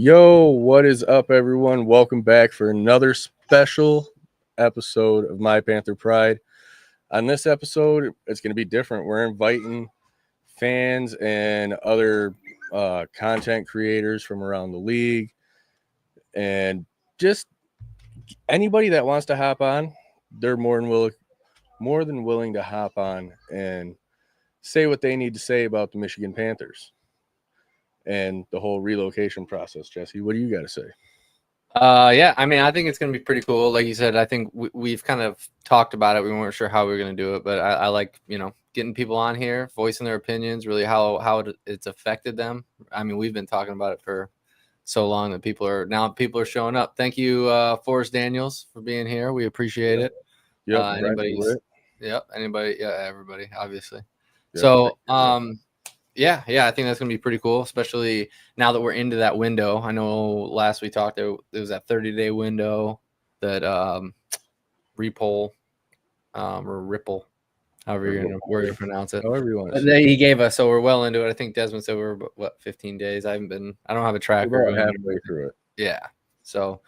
Yo, what is up, everyone? Welcome back for another special episode of My Panther Pride. On this episode, it's going to be different. We're inviting fans and other content creators from around the league, and just anybody that wants to hop on. They're more than willing to hop on and say what they need to say about the Michigan Panthers and the whole relocation process. Jesse, what do you got to say? Yeah, I mean, I think it's going to be pretty cool. Like you said, I think we've kind of talked about it. We weren't sure how we were going to do it, but I like, getting people on here, voicing their opinions, really how it's affected them. I mean, we've been talking about it for so long that people are showing up. Thank you, Forrest Daniels, for being here. We appreciate it. Yep. Everybody, obviously. Yep, so, Yeah, I think that's going to be pretty cool, especially now that we're into that window. I know last we talked, there was that 30-day window that Repole or Ripple, however you're going to pronounce it. However you want to say. He gave us, so we're well into it. I think Desmond said we're, 15 days? I don't have a tracker. We're about halfway through it. Yeah. So,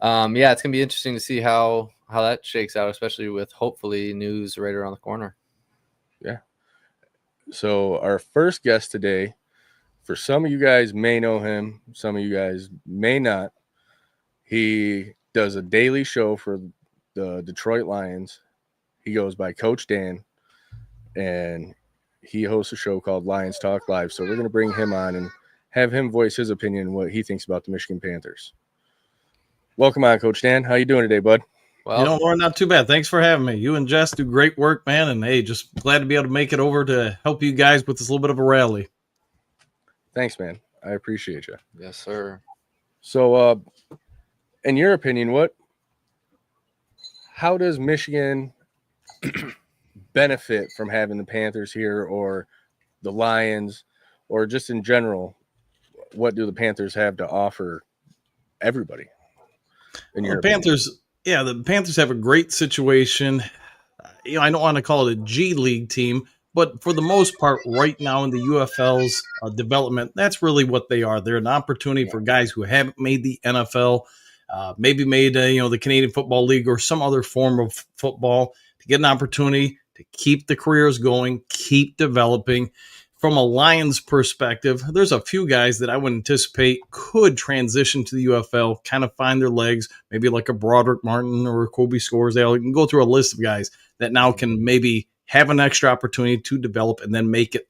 it's going to be interesting to see how that shakes out, especially with hopefully news right around the corner. Yeah. So our first guest today, for some of you guys may know him, some of you guys may not. He does a daily show for the Detroit Lions. He goes by Coach Dan, and he hosts a show called Lions Talk Live. So we're going to bring him on and have him voice his opinion, what he thinks about the Michigan Panthers. Welcome on, Coach Dan. How you doing today, bud? Well, Lauren, not too bad. Thanks for having me. You and Jess do great work, man. And hey, just glad to be able to make it over to help you guys with this little bit of a rally. Thanks, man. I appreciate you. Yes, sir. So, in your opinion, how does Michigan benefit from having the Panthers here, or the Lions, or just in general? What do the Panthers have to offer everybody? The Panthers have a great situation. I don't want to call it a G League team, but for the most part, right now in the UFL's development, that's really what they are. They're an opportunity for guys who haven't made the NFL, maybe made the Canadian Football League or some other form of football, to get an opportunity to keep the careers going, keep developing. From a Lions perspective, there's a few guys that I would anticipate could transition to the UFL, kind of find their legs, maybe like a Broderick Martin or a Kobe Scorsdale. You can go through a list of guys that now can maybe have an extra opportunity to develop and then make it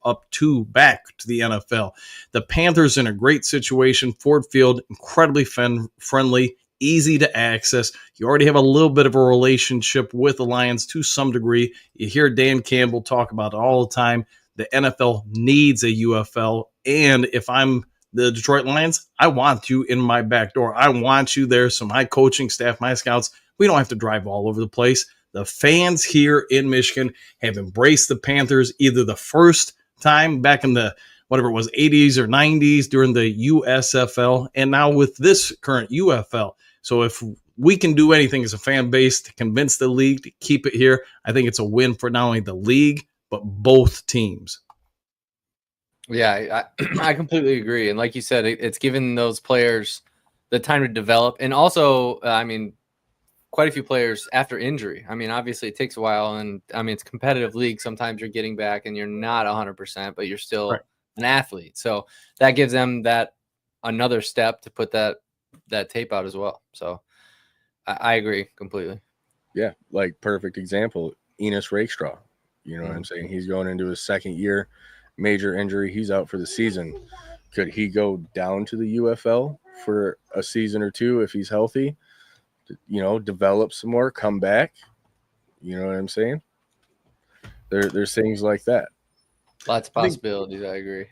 back to the NFL. The Panthers in a great situation. Ford Field, incredibly friendly, easy to access. You already have a little bit of a relationship with the Lions to some degree. You hear Dan Campbell talk about it all the time. The NFL needs a UFL, and if I'm the Detroit Lions, I want you in my back door. I want you there. So my coaching staff, my scouts, we don't have to drive all over the place. The fans here in Michigan have embraced the Panthers either the first time back in the, whatever it was, 80s or 90s during the USFL, and now with this current UFL. So if we can do anything as a fan base to convince the league to keep it here, I think it's a win for not only the league, but both teams. Yeah, I completely agree. And like you said, it's given those players the time to develop. And also, quite a few players after injury. Obviously it takes a while. And it's a competitive league. Sometimes you're getting back and you're not 100%, but you're still an athlete. So that gives them that another step to put that tape out as well. So I agree completely. Yeah, like perfect example, Enos Rakestraw. You know what I'm saying? He's going into his second year, major injury. He's out for the season. Could he go down to the UFL for a season or two if he's healthy? Develop some more, come back. You know what I'm saying? There's things like that. Lots of possibilities. I agree.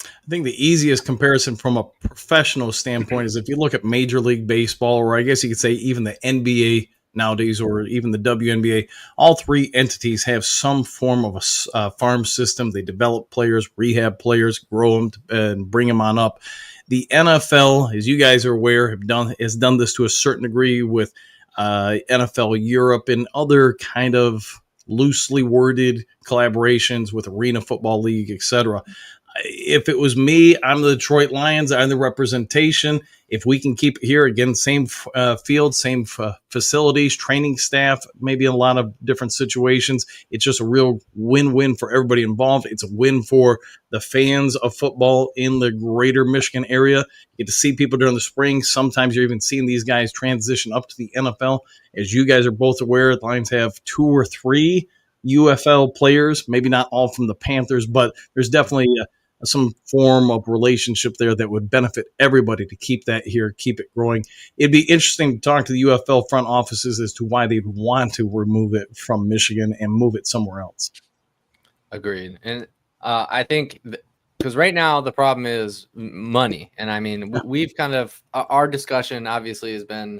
I think the easiest comparison from a professional standpoint is if you look at Major League Baseball, or I guess you could say even the NBA nowadays, or even the WNBA, all three entities have some form of a farm system. They develop players, rehab players, grow them, and bring them on up. The NFL, as you guys are aware, has done this to a certain degree with NFL Europe and other kind of loosely worded collaborations with Arena Football League, etc. If it was me, I'm the Detroit Lions. I'm the representation. If we can keep it here, again, same field, same facilities, training staff, maybe a lot of different situations, it's just a real win-win for everybody involved. It's a win for the fans of football in the greater Michigan area. You get to see people during the spring. Sometimes you're even seeing these guys transition up to the NFL. As you guys are both aware, the Lions have 2 or 3 UFL players, maybe not all from the Panthers, but there's definitely some form of relationship there that would benefit everybody to keep that here, keep it growing. It'd be interesting to talk to the UFL front offices as to why they'd want to remove it from Michigan and move it somewhere else. Agreed. And I think because right now the problem is money. And I mean, we've kind of, our discussion obviously has been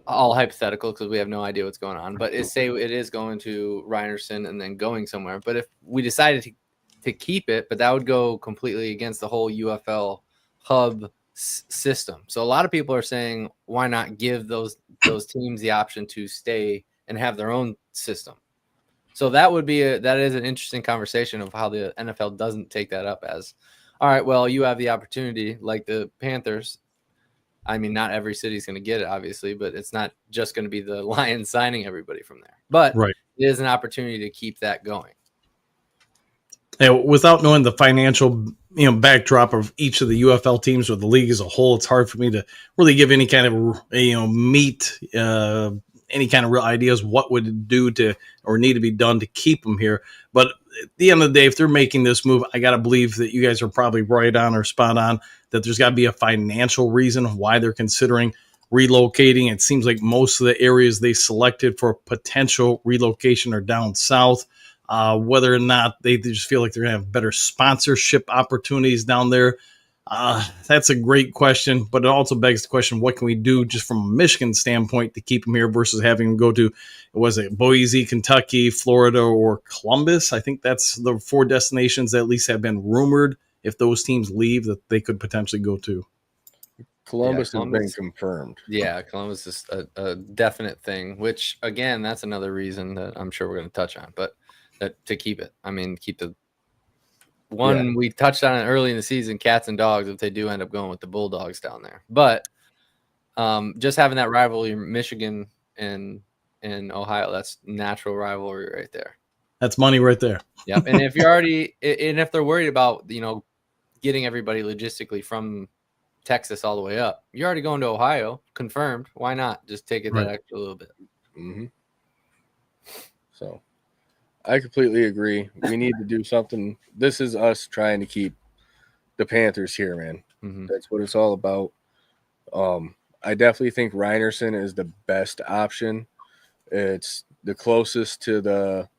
all hypothetical because we have no idea what's going on. But say it is going to Rynearson and then going somewhere. But if we decided to keep it, but that would go completely against the whole UFL hub system. So a lot of people are saying, why not give those teams the option to stay and have their own system? So that is an interesting conversation of how the NFL doesn't take that up as, all right, well, you have the opportunity like the Panthers. I mean, not every city is going to get it, obviously, but it's not just going to be the Lions signing everybody from there. But right. It is an opportunity to keep that going. Without knowing the financial, backdrop of each of the UFL teams or the league as a whole, it's hard for me to really give any kind of, any kind of real ideas what would it do to or need to be done to keep them here. But at the end of the day, if they're making this move, I got to believe that you guys are probably right on or spot on, that there's got to be a financial reason why they're considering relocating. It seems like most of the areas they selected for potential relocation are down south. Whether or not they just feel like they're going to have better sponsorship opportunities down there, that's a great question. But it also begs the question, what can we do just from a Michigan standpoint to keep them here versus having them go to, was it Boise, Kentucky, Florida, or Columbus? I think that's the 4 destinations that at least have been rumored, if those teams leave, that they could potentially go to. Columbus has been confirmed. Yeah, Columbus is a definite thing, which, again, that's another reason that I'm sure we're going to touch on. But to keep it. I mean, keep the one. Yeah. We touched on it early in the season, cats and dogs, if they do end up going with the Bulldogs down there. But just having that rivalry, Michigan and Ohio, that's natural rivalry right there. That's money right there. Yep. And if you're already, and if they're worried about, getting everybody logistically from Texas all the way up, you're already going to Ohio, confirmed. Why not just take it that extra little bit? Mm-hmm. So I completely agree. We need to do something. This is us trying to keep the Panthers here, man. Mm-hmm. That's what it's all about. I definitely think Rynearson is the best option. It's the closest to the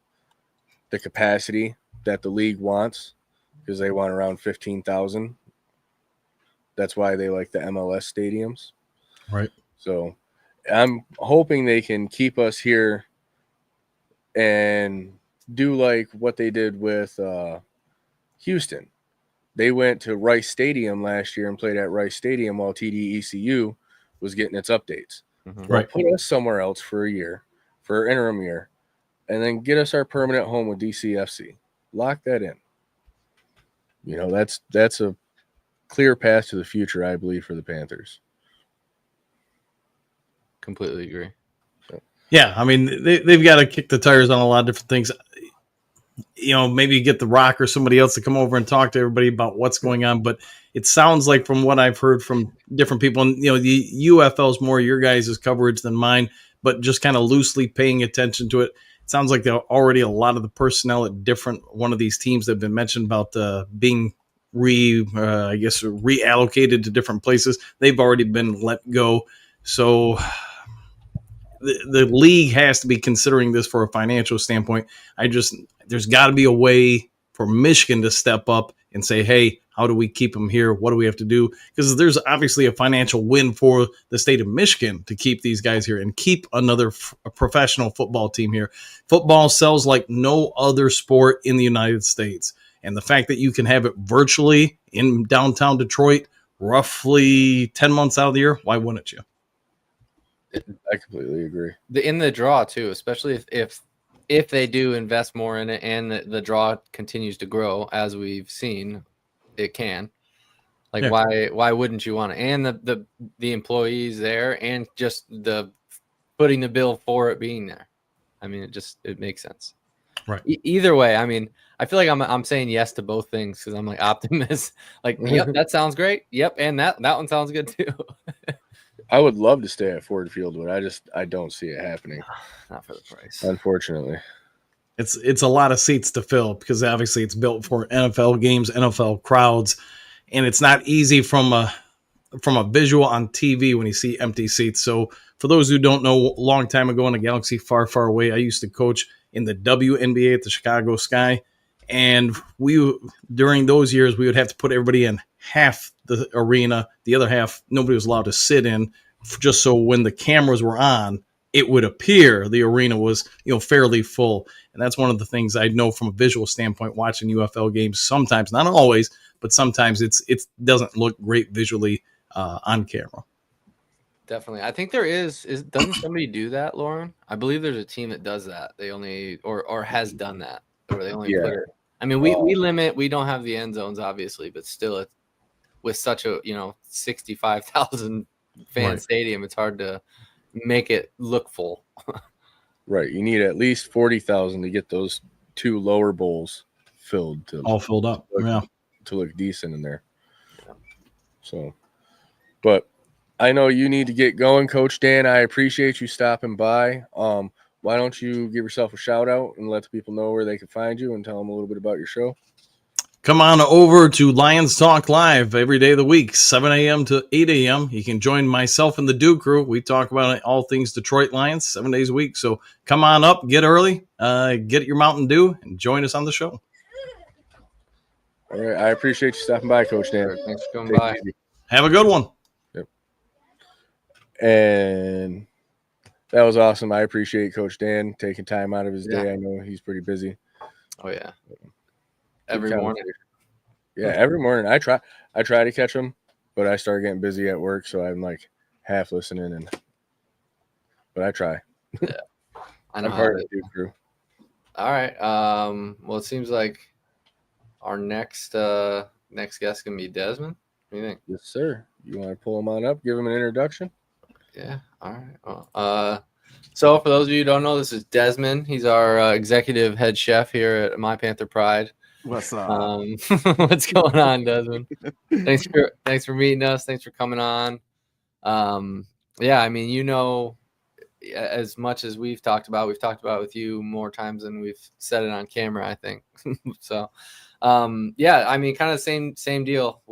capacity that the league wants, because they want around 15,000. That's why they like the MLS stadiums. Right. So I'm hoping they can keep us here and do like what they did with Houston. They went to Rice Stadium last year and played at Rice Stadium while TDECU was getting its updates. Mm-hmm. Right. Put us somewhere else for a year, for an interim year, and then get us our permanent home with DCFC. Lock that in. That's a clear path to the future, I believe, for the Panthers. Completely agree. Yeah, I mean, they've got to kick the tires on a lot of different things. Maybe get The Rock or somebody else to come over and talk to everybody about what's going on. But it sounds like, from what I've heard from different people, and the UFL is more your guys' coverage than mine, but just kind of loosely paying attention to it. It sounds like there are already a lot of the personnel at one of these teams that have been mentioned about being reallocated to different places. They've already been let go. So the league has to be considering this for a financial standpoint. There's got to be a way for Michigan to step up and say, hey, how do we keep them here? What do we have to do? Because there's obviously a financial win for the state of Michigan to keep these guys here and keep another professional football team here. Football sells like no other sport in the United States. And the fact that you can have it virtually in downtown Detroit, roughly 10 months out of the year, why wouldn't you? I completely agree. In the draw too, especially if they do invest more in it and the draw continues to grow, as we've seen, it can. Like, Yeah. why wouldn't you want it? And the employees there, and just the putting the bill for it being there. I mean, it makes sense. Right. Either way, I mean, I feel like I'm saying yes to both things because I'm like optimist. Like, yep, that sounds great. Yep, and that one sounds good too. I would love to stay at Ford Field, but I don't see it happening. Not for the price, unfortunately. It's a lot of seats to fill because obviously it's built for NFL games, NFL crowds, and it's not easy from a visual on TV when you see empty seats. So for those who don't know, a long time ago in a galaxy far, far away, I used to coach in the WNBA at the Chicago Sky. And during those years, we would have to put everybody in half the arena. The other half, nobody was allowed to sit in, just so when the cameras were on, it would appear the arena was, fairly full. And that's one of the things I know from a visual standpoint, watching UFL games. Sometimes, not always, but sometimes it doesn't look great visually on camera. Definitely. I think there is doesn't somebody do that, Lauren? I believe there's a team that does that. They only or has done that, where they only put it. I mean, we limit. We don't have the end zones, obviously, but still, it's with such a 65,000 fan stadium, it's hard to make it look full. Right. You need at least 40,000 to get those two lower bowls filled all filled up. To look decent in there. Yeah. So, but I know you need to get going, Coach Dan. I appreciate you stopping by. Why don't you give yourself a shout out and let the people know where they can find you and tell them a little bit about your show? Come on over to Lions Talk Live every day of the week, 7 a.m. to 8 a.m. You can join myself and the Duke crew. We talk about all things Detroit Lions 7 days a week. So come on up, get early, get your Mountain Dew, and join us on the show. All right. I appreciate you stopping by, Coach Dan. Thanks for coming by. Have a good one. Yep. And that was awesome. I appreciate Coach Dan taking time out of his day. I know he's pretty busy. Oh, yeah. Every morning. Yeah, every morning. I try to catch him, but I start getting busy at work, so I'm like half listening, but I try. Yeah. I know. I'm part of the Duke crew. All right. Well, it seems like our next guest can be Desmond. What do you think? Yes, sir. You want to pull him on up, give him an introduction? Yeah. All right. So for those of you who don't know, this is Desmond. He's our executive head chef here at My Panther Pride. What's up? What's going on, Desmond? Thanks for meeting us. Thanks for coming on. Yeah, I mean, as much as we've talked about with you more times than we've said it on camera, I think. So, yeah, I mean, kind of same deal.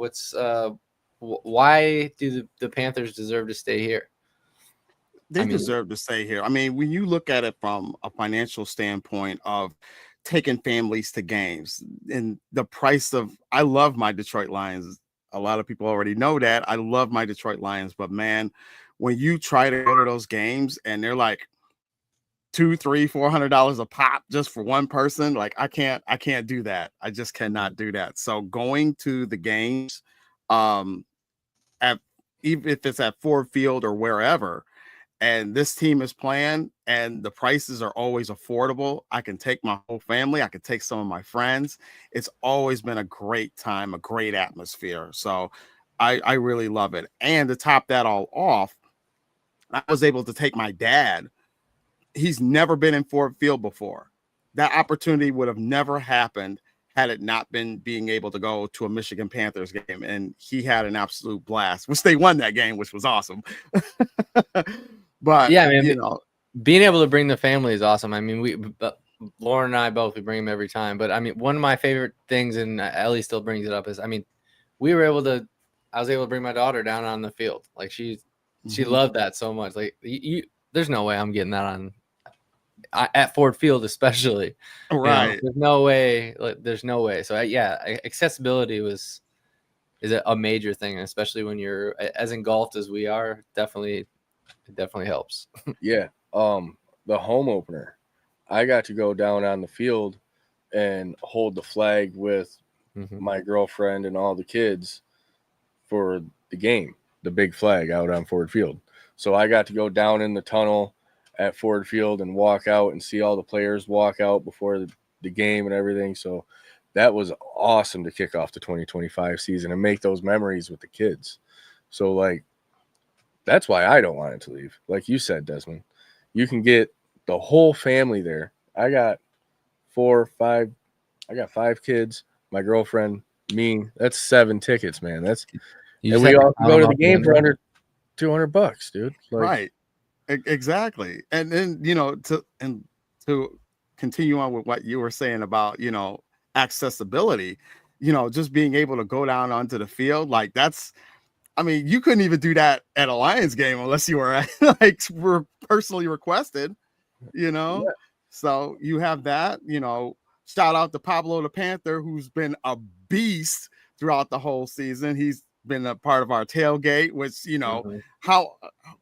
Why do the Panthers deserve to stay here? They deserve to stay here. I mean, when you look at it from a financial standpoint of taking families to games and the price of, I love my Detroit Lions. A lot of people already know that. I love my Detroit Lions, but man, when you try to go to those games and they're like $200, $300, $400 a pop just for one person, like I can't do that. I just cannot do that. So going to the games, even if it's at Ford Field or wherever, and this team is playing and the prices are always affordable, I can take my whole family. I can take some of my friends. It's always been a great time, a great atmosphere. So I really love it. And to top that all off, I was able to take my dad. He's never been in Ford Field before. That opportunity would have never happened had it not been being able to go to a Michigan Panthers game. And he had an absolute blast, which they won that game, which was awesome. But yeah, I mean, being able to bring the family is awesome. I mean, Lauren and I both, we bring them every time. But I mean, one of my favorite things, and Ellie still brings it up, is I mean, I was able to bring my daughter down on the field. Like she loved that so much. Like there's no way I'm getting that on at Ford Field, especially. Right. There's no way. There's no way. So yeah, accessibility is a major thing, especially when you're as engulfed as we are. It definitely helps. Yeah. The home opener, I got to go down on the field and hold the flag with my girlfriend and all the kids for the game, the big flag out on Ford Field. So I got to go down in the tunnel at Ford Field and walk out and see all the players walk out before the game and everything. So that was awesome to kick off the 2025 season and make those memories with the kids. So, like, that's why I don't want it to leave. Like you said, Desmond, you can get the whole family there. I got 5 kids, my girlfriend, me. That's 7 tickets, man. That's and we all go to the game for under $200, dude. Like, right. Exactly. And then, to continue on with what you were saying about, accessibility, just being able to go down onto the field, like you couldn't even do that at a Lions game unless you were were personally requested, Yeah. So you have that, shout out to Pablo the Panther, who's been a beast throughout the whole season. He's been a part of our tailgate, which,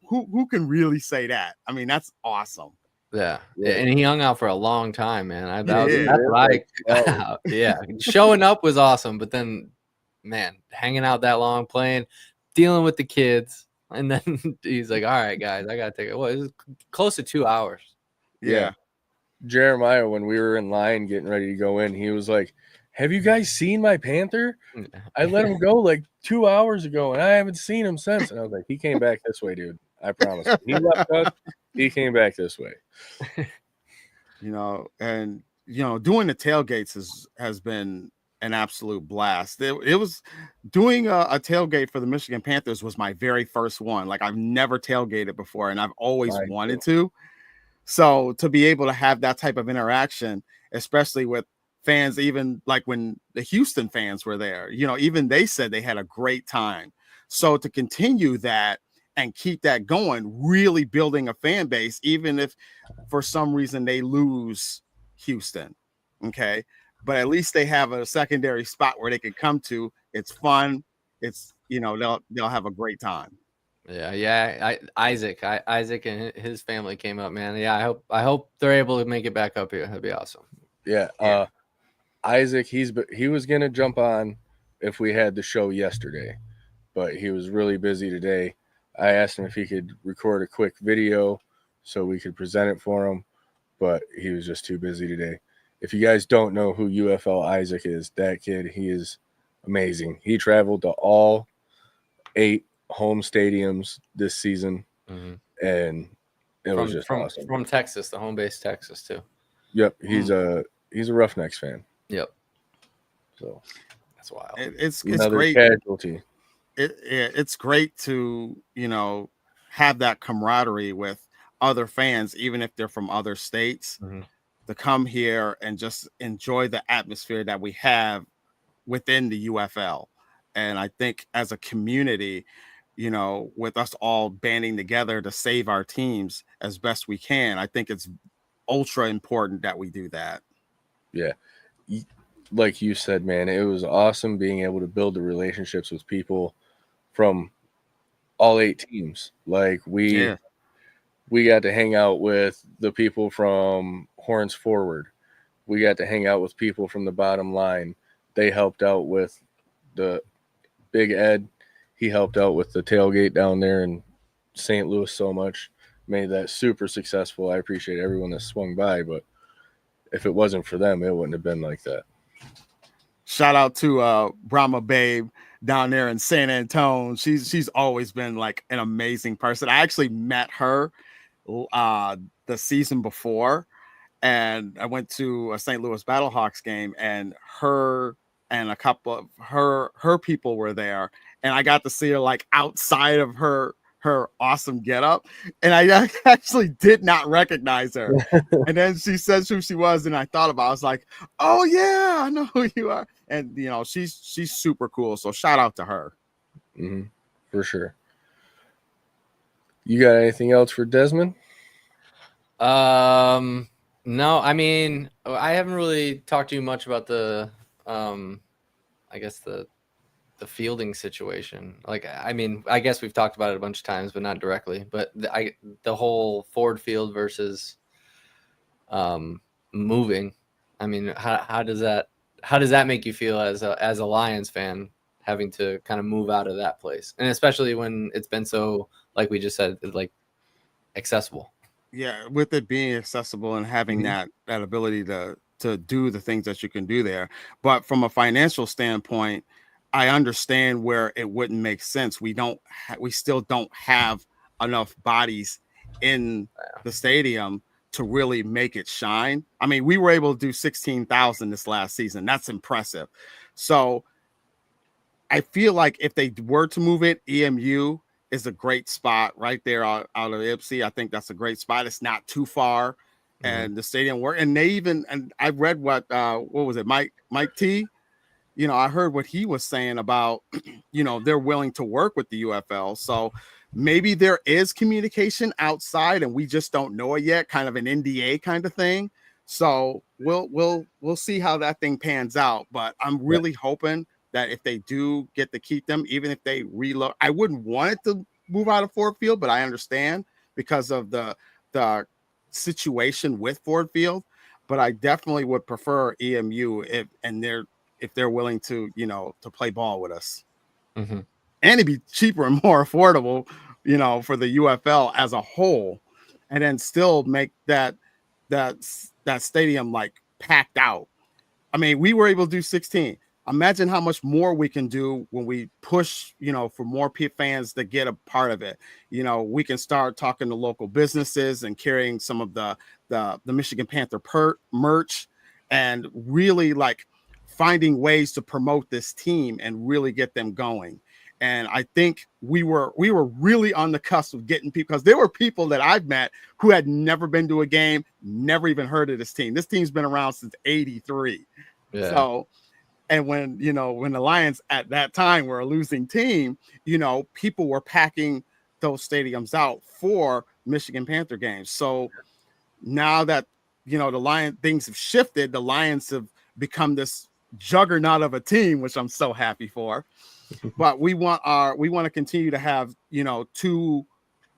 who can really say that? I mean, that's awesome. Yeah. And he hung out for a long time, man. Yeah. Showing up was awesome, but then, man, hanging out that long, playing, dealing with the kids, and then he's like, "All right, guys, I gotta take it." Well, it was close to 2 hours. Yeah. Jeremiah, when we were in line getting ready to go in, he was like, "Have you guys seen my Panther? I let him go like 2 hours ago, and I haven't seen him since." And I was like, "He came back this way, dude. I promise. He left us. He came back this way." And doing the tailgates has been an absolute blast. It was doing a tailgate for the Michigan Panthers was my very first one. Like, I've never tailgated before, and I've always wanted to. So to be able to have that type of interaction, especially with fans, even like when the Houston fans were there, even they said they had a great time. So to continue that and keep that going, really building a fan base, even if for some reason they lose Houston. Okay. But at least they have a secondary spot where they can come to. It's fun. It's, they'll have a great time. Yeah. Isaac and his family came up, man. Yeah. I hope they're able to make it back up here. That'd be awesome. Yeah. Isaac, he was going to jump on if we had the show yesterday, but he was really busy today. I asked him if he could record a quick video so we could present it for him, but he was just too busy today. If you guys don't know who UFL Isaac is, that kid, he is amazing. He traveled to all 8 home stadiums this season, and it was just awesome. From Texas, the home base Texas too. Yep, he's a Roughnecks fan. Yep. So that's wild. It's another great. Casualty. It's great to have that camaraderie with other fans, even if they're from other states, to come here and just enjoy the atmosphere that we have within the UFL. And I think as a community, with us all banding together to save our teams as best we can, I think it's ultra important that we do that. Yeah. Like you said, man, it was awesome being able to build the relationships with people from all 8 teams. Like we got to hang out with the people from Horns Forward. We got to hang out with people from the bottom line. They helped out with the Big Ed. He helped out with the tailgate down there in St. Louis so much. Made that super successful. I appreciate everyone that swung by, but if it wasn't for them, it wouldn't have been like that. Shout out to Brahma Babe down there in San Antonio. She's always been like an amazing person. I actually met her the season before, and I went to a St. Louis Battlehawks game, and her and a couple of her people were there, and I got to see her like outside of her awesome getup, and I actually did not recognize her. And then she said who she was, and I thought about it. I was like, "Oh yeah, I know who you are." And she's super cool. So shout out to her. For sure. You got anything else for Desmond? No, I mean, I haven't really talked to you much about the I guess the fielding situation. Like, I mean, I guess we've talked about it a bunch of times, but not directly. But the whole Ford Field versus moving. I mean, how does that make you feel as a Lions fan, having to kind of move out of that place, and especially when it's been so, like we just said, like accessible? Yeah, with it being accessible and having that ability to to do the things that you can do there. But from a financial standpoint, I understand where it wouldn't make sense. We still don't have enough bodies in the stadium to really make it shine. I mean, we were able to do 16,000 this last season. That's impressive. So I feel like if they were to move it, EMU is a great spot right there out of Ypsi. I think that's a great spot. It's not too far, and the stadium work. And and I read what was it, Mike T. You know, I heard what he was saying about, you know, they're willing to work with the UFL. So maybe there is communication outside, and we just don't know it yet. Kind of an NDA kind of thing. So we'll see how that thing pans out. But I'm really hoping that if they do get to keep them, even if they reload, I wouldn't want it to move out of Ford Field, but I understand because of the situation with Ford Field. But I definitely would prefer EMU if they're willing to, you know, to play ball with us, and it'd be cheaper and more affordable, you know, for the UFL as a whole, and then still make that stadium like packed out. I mean, we were able to do 16. Imagine how much more we can do when we push, you know, for more fans to get a part of it. You know, we can start talking to local businesses and carrying some of the Michigan Panther merch, and really like finding ways to promote this team and really get them going. And I think we were really on the cusp of getting people, because there were people that I've met who had never been to a game, never even heard of this team. This team's been around since '83. Yeah. So, and when the Lions at that time were a losing team, you know, people were packing those stadiums out for Michigan Panther games. So now that, you know, things have shifted, the Lions have become this juggernaut of a team, which I'm so happy for. But we want to continue to have, you know, 2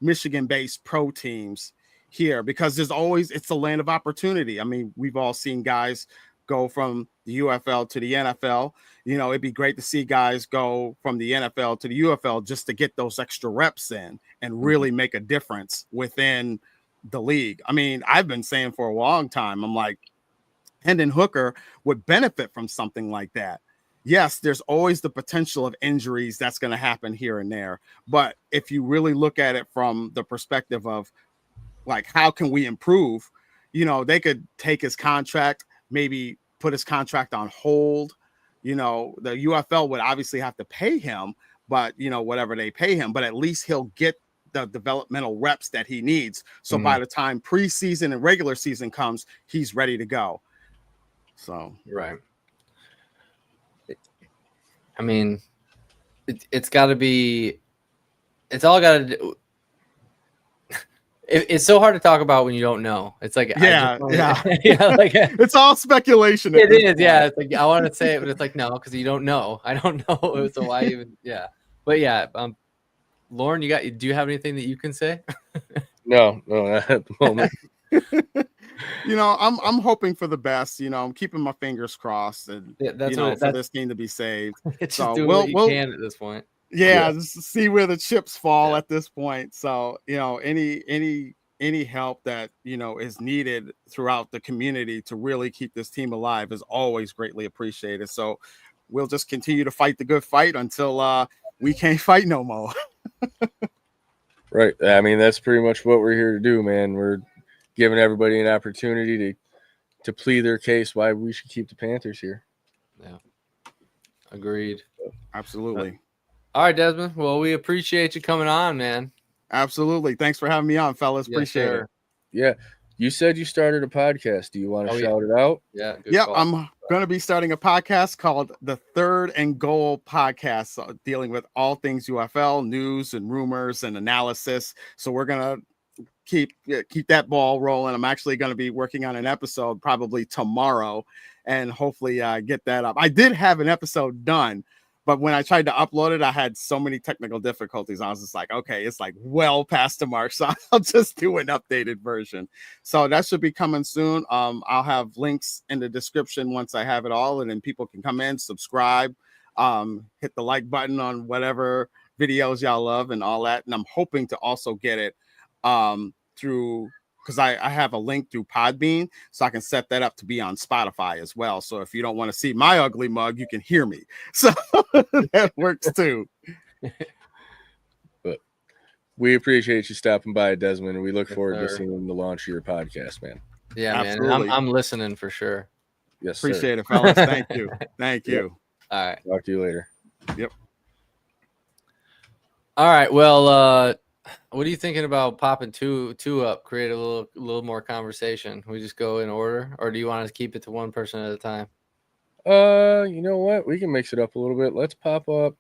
Michigan-based pro teams here, because it's a land of opportunity. I mean, we've all seen guys go from the UFL to the NFL. You know, it'd be great to see guys go from the NFL to the UFL just to get those extra reps in and really make a difference within the league. I mean, I've been saying for a long time, I'm like, Hendon Hooker would benefit from something like that. Yes, there's always the potential of injuries that's going to happen here and there. But if you really look at it from the perspective of like, how can we improve? You know, they could take his contract, maybe put his contract on hold. You know, the UFL would obviously have to pay him, but, you know, whatever they pay him, but at least he'll get the developmental reps that he needs. So by the time preseason and regular season comes, he's ready to go. So, right. I mean, it's got to be, it's all got to do. It's so hard to talk about when you don't know. It's like, yeah, like it's all speculation. It is, yeah. It's like I want to say it, but it's like no, because you don't know. I don't know, so why even? Yeah, but yeah. Lauren, do you have anything that you can say? No, not at the moment. You know, I'm hoping for the best. You know, I'm keeping my fingers crossed, and for this team to be saved. So we'll can at this point. Yeah, just see where the chips fall at this point. So, you know, any help that, you know, is needed throughout the community to really keep this team alive is always greatly appreciated. So we'll just continue to fight the good fight until we can't fight no more. Right. I mean, that's pretty much what we're here to do, man. We're giving everybody an opportunity to plead their case why we should keep the Panthers here. Yeah. Agreed. Absolutely. All right, Desmond. Well, we appreciate you coming on, man. Absolutely. Thanks for having me on, fellas. Appreciate it. Yeah. You said you started a podcast. Do you want to shout it out? Yeah. Yeah. I'm going to be starting a podcast called the Third and Goal Podcast, dealing with all things UFL news and rumors and analysis. So we're going to keep that ball rolling. I'm actually going to be working on an episode probably tomorrow, and hopefully get that up. I did have an episode done, but when I tried to upload it, I had so many technical difficulties. I was just like, okay, it's like well past the mark. So I'll just do an updated version. So that should be coming soon. I'll have links in the description once I have it all, and then people can come in, subscribe, hit the like button on whatever videos y'all love and all that. And I'm hoping to also get it through because I have a link through Podbean, so I can set that up to be on Spotify as well. So if you don't want to see my ugly mug, you can hear me. So that works too. But we appreciate you stopping by, Desmond, and we look forward to sir. seeing the launch of your podcast, man. Yeah, Absolutely. man. I'm listening for sure. Yes, sir. Appreciate it, fellas. Thank you. Thank you. All right. Talk to you later. Yep. All right. Well, what are you thinking about popping two up, create a little more conversation? We just go in order, or do you want to keep it to one person at a time? You know what? We can mix it up a little bit. Let's pop up.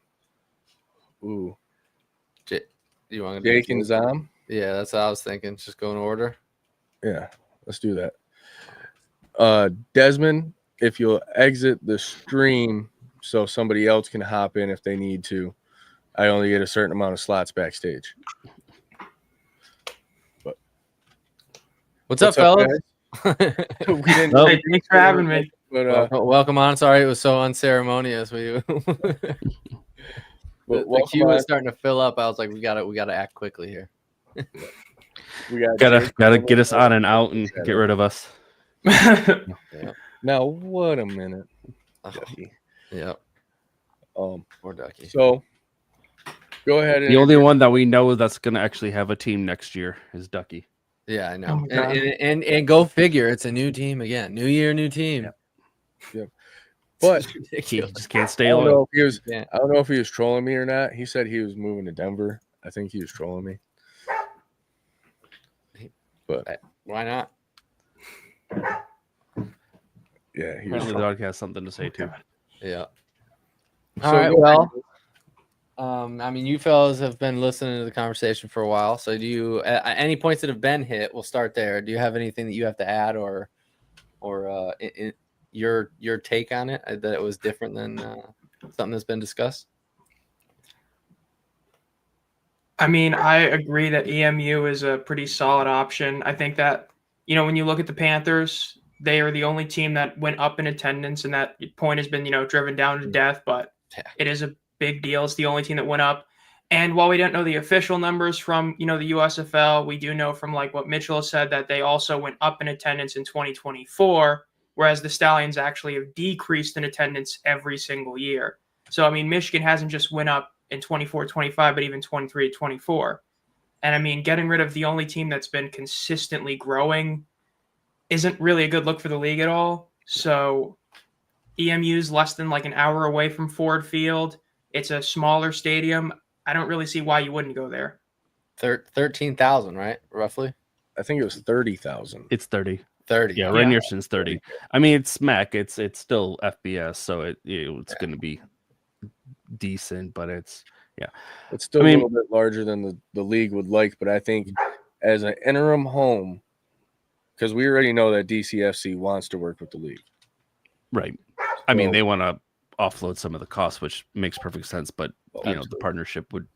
Ooh, You want to Jake and Zom? Yeah, that's what I was thinking. Just go in order. Yeah, let's do that. Desmond, if you'll exit the stream so somebody else can hop in if they need to. I only get a certain amount of slots backstage. But what's up, fellas? we didn't. Hey, thanks for having me. But welcome on. Sorry, it was so unceremonious. The queue was starting to fill up. I was like, we gotta act quickly here. we gotta get us on and out and get rid of us. Now, what a minute. Ducky. Yep. Poor Ducky. So go ahead. The only one that we know that's gonna actually have a team next year is Ducky. Yeah, I know. And go figure, it's a new team again. New year, new team. Yep. But He just can't stay I don't away. know if he was trolling me or not. He said he was moving to Denver. I think he was trolling me. But why not? yeah, he was Apparently the dog has something to say too. Yeah. So All right. go Well, I mean, you fellas have been listening to the conversation for a while. So, do you any points that have been hit? We'll start there. Do you have anything that you have to add, or your take on it that it was different than something that's been discussed? I mean, I agree that EMU is a pretty solid option. I think that, when you look at the Panthers, they are the only team that went up in attendance, and that point has been, driven down to death, but it is a big deal. It's the only team that went up. And while we don't know the official numbers from, the USFL, we do know from like what Mitchell has said that they also went up in attendance in 2024, whereas the Stallions actually have decreased in attendance every single year. So, I mean, Michigan hasn't just went up in 24-25, but even 23-24. And I mean, getting rid of the only team that's been consistently growing isn't really a good look for the league at all. So EMU's less than like an hour away from Ford Field. It's a smaller stadium. I don't really see why you wouldn't go there. 13,000, right? Roughly. I think it was 30,000. It's 30. 30. Yeah, Rainierson's 30. I mean, it's SMAC. It's still FBS, so it's going to be decent, but it's still a little bit larger than the league would like. But I think as an interim home, because we already know that DCFC wants to work with the league. Right. I mean, they want to offload some of the costs, which makes perfect sense. But the partnership would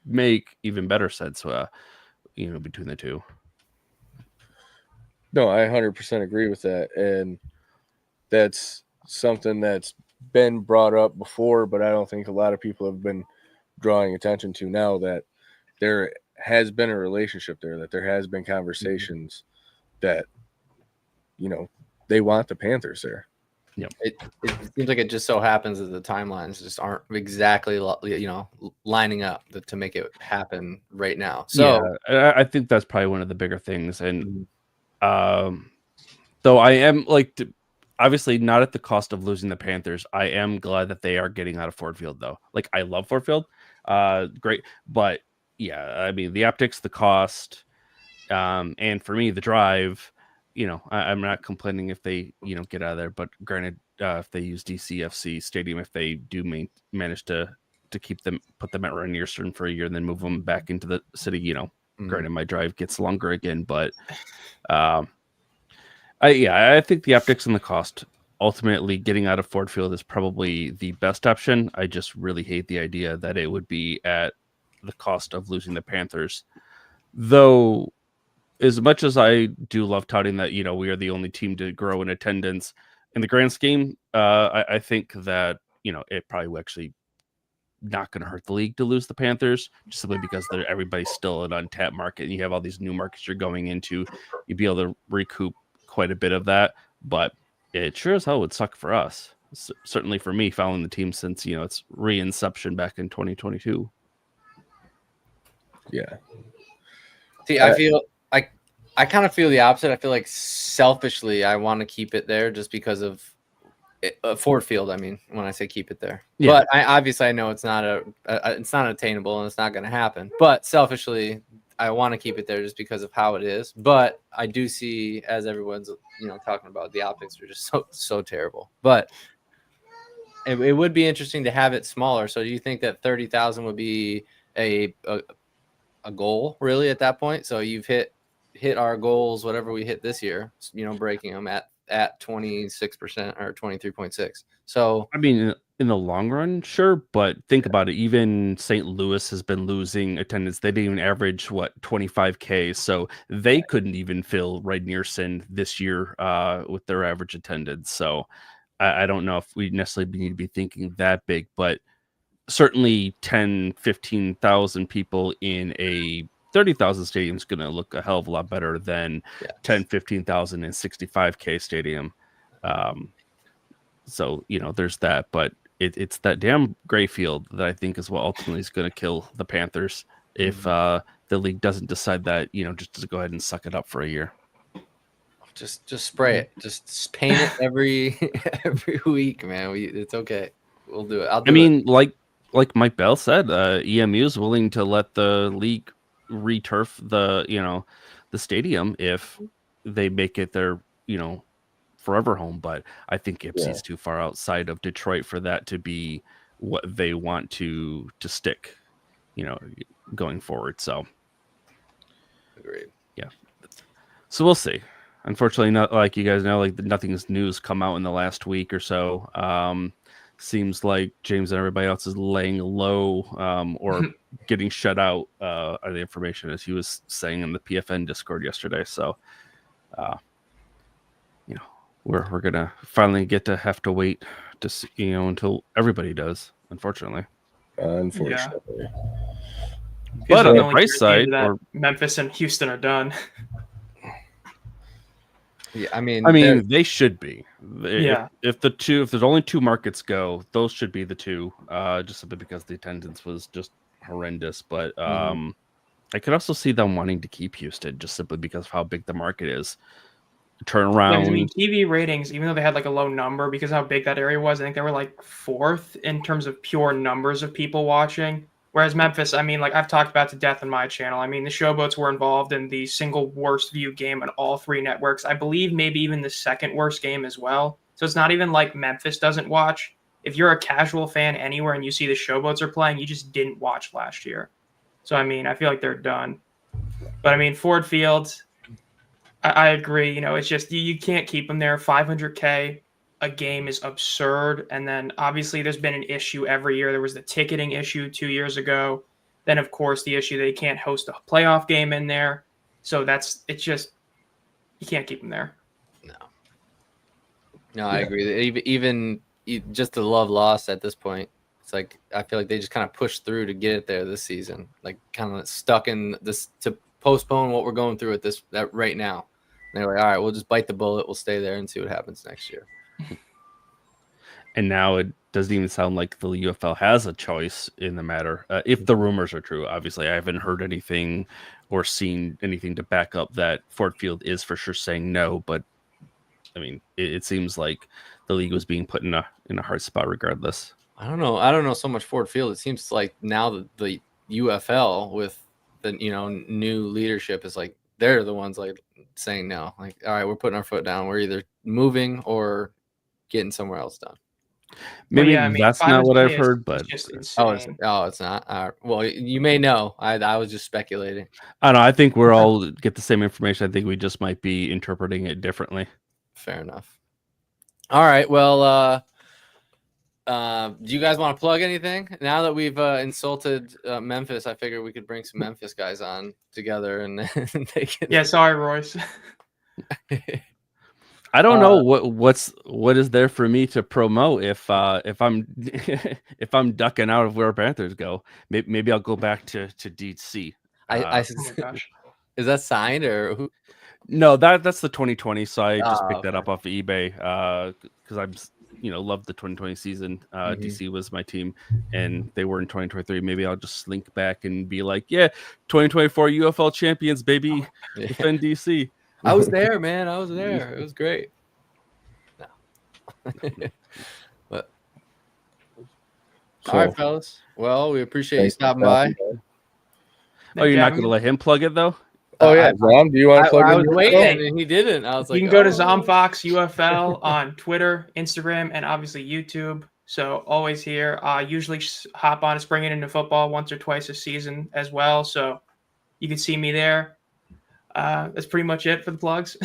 make even better sense. Between the two. No, I 100% agree with that, and that's something that's been brought up before, but I don't think a lot of people have been drawing attention to now that there has been a relationship there, that there has been conversations that they want the Panthers there. Yeah, it seems like it just so happens that the timelines just aren't exactly lining up to make it happen right now. So I think that's probably one of the bigger things, and though I am obviously not at the cost of losing the Panthers, I am glad that they are getting out of Ford Field though. Like, I love Ford Field, great, but yeah, I mean the optics, the cost, and for me the drive. I'm not complaining if they, get out of there. But granted, if they use DCFC Stadium, if they do manage to put them at Rainerson for a year and then move them back into the city, granted my drive gets longer again. But I think the optics and the cost, ultimately getting out of Ford Field is probably the best option. I just really hate the idea that it would be at the cost of losing the Panthers, though. As much as I do love touting that, we are the only team to grow in attendance in the grand scheme, I think that, it probably will actually not going to hurt the league to lose the Panthers, just simply because everybody's still an untapped market, and you have all these new markets you're going into. You'd be able to recoup quite a bit of that, but it sure as hell would suck for us. Certainly for me, following the team since its re-inception back in 2022. Yeah. See, I kind of feel the opposite. I feel like selfishly, I want to keep it there just because of Ford Field. I mean, when I say keep it there, but I know it's not it's not attainable and it's not going to happen. But selfishly, I want to keep it there just because of how it is. But I do see, as everyone's talking about, the optics are just so terrible. But it would be interesting to have it smaller. So do you think that 30,000 would be a goal really at that point? So you've hit our goals, whatever we hit this year, breaking them at 26% or 23.6. So I mean, in the long run, sure, but think about it. Even St. Louis has been losing attendance. They didn't even average 25K, so they couldn't even fill Red Nearson this year with their average attendance. So I don't know if we necessarily need to be thinking that big, but certainly 10, 15,000 people in a 30,000 stadium is going to look a hell of a lot better than 10, 15,000 in 65K stadium. So, there's that, but it's that damn gray field that I think is what ultimately is going to kill the Panthers if the league doesn't decide that, just to go ahead and suck it up for a year. Just spray it. Just paint it every week, man. It's okay. We'll do it. Like Mike Bell said, EMU is willing to let the league returf the stadium if they make it their forever home, but I think Ypsi's too far outside of Detroit for that to be what they want to stick going forward. So agreed. Yeah, so we'll see. Unfortunately, not like you guys know, nothing's news come out in the last week or so. Seems like James and everybody else is laying low or getting shut out of the information, as he was saying in the PFN Discord yesterday. So, we're gonna finally have to wait to see, until everybody does. Unfortunately. Unfortunately. But on the price side, Memphis and Houston are done. Yeah, I mean, they should be. If there's only two markets go, those should be the two. Just simply because the attendance was just horrendous. But I could also see them wanting to keep Houston just simply because of how big the market is. Turn around. I mean, TV ratings, even though they had a low number because of how big that area was, I think they were fourth in terms of pure numbers of people watching. Whereas Memphis, I mean, I've talked about to death on my channel. I mean, the Showboats were involved in the single worst viewed game on all three networks. I believe maybe even the second worst game as well. So it's not even like Memphis doesn't watch. If you're a casual fan anywhere and you see the Showboats are playing, you just didn't watch last year. So, I mean, I feel like they're done. But, I mean, Ford Field, I agree. It's just you can't keep them there. $500K a game is absurd. And then obviously there's been an issue every year. There was the ticketing issue 2 years ago. Then, of course, the issue they can't host a playoff game in there. So it's just you can't keep them there. No, I agree. Even just the love lost at this point. It's I feel like they just kind of pushed through to get it there this season. Kind of stuck in this to postpone what we're going through at right now. And they're all right, we'll just bite the bullet. We'll stay there and see what happens next year. And now it doesn't even sound like the UFL has a choice in the matter. If the rumors are true, obviously, I haven't heard anything or seen anything to back up that Ford Field is for sure saying no. But I mean, it seems like the league was being put in a hard spot regardless. I don't know so much Ford Field. It seems like now the UFL with the new leadership is they're the ones saying no. All right, we're putting our foot down. We're either moving or getting somewhere else done. Maybe that's not what I've heard, but it's not. Well, you may know. I was just speculating. I don't know. I think we're all get the same information. I think we just might be interpreting it differently. Fair enough. All right. Well, do you guys want to plug anything? Now that we've insulted Memphis, I figure we could bring some Memphis guys on together and they can. Yeah, sorry, Royce. I don't know what is there for me to promote if I'm if I'm ducking out of where Panthers go. Maybe I'll go back to DC. Oh my gosh. Is that signed or who? No, that's the 2020. So I just picked that okay. up off of eBay because I'm loved the 2020 season. DC was my team, and they were in 2023. Maybe I'll just slink back and be like, yeah, 2024 UFL champions, baby, Yeah. defend DC. I was there, man. I was there. It was great. No. But all right, fellas. Well, we appreciate you stopping by. Oh, you're not going to let him plug it though? Oh yeah, Zom, do you want to plug I in was your waiting, and he didn't. I was like, You can go to oh. Zomfox UFL on Twitter, Instagram, and obviously YouTube. So always here. Usually hop on and spring it into football once or twice a season as well. So you can see me there. That's pretty much it for the plugs.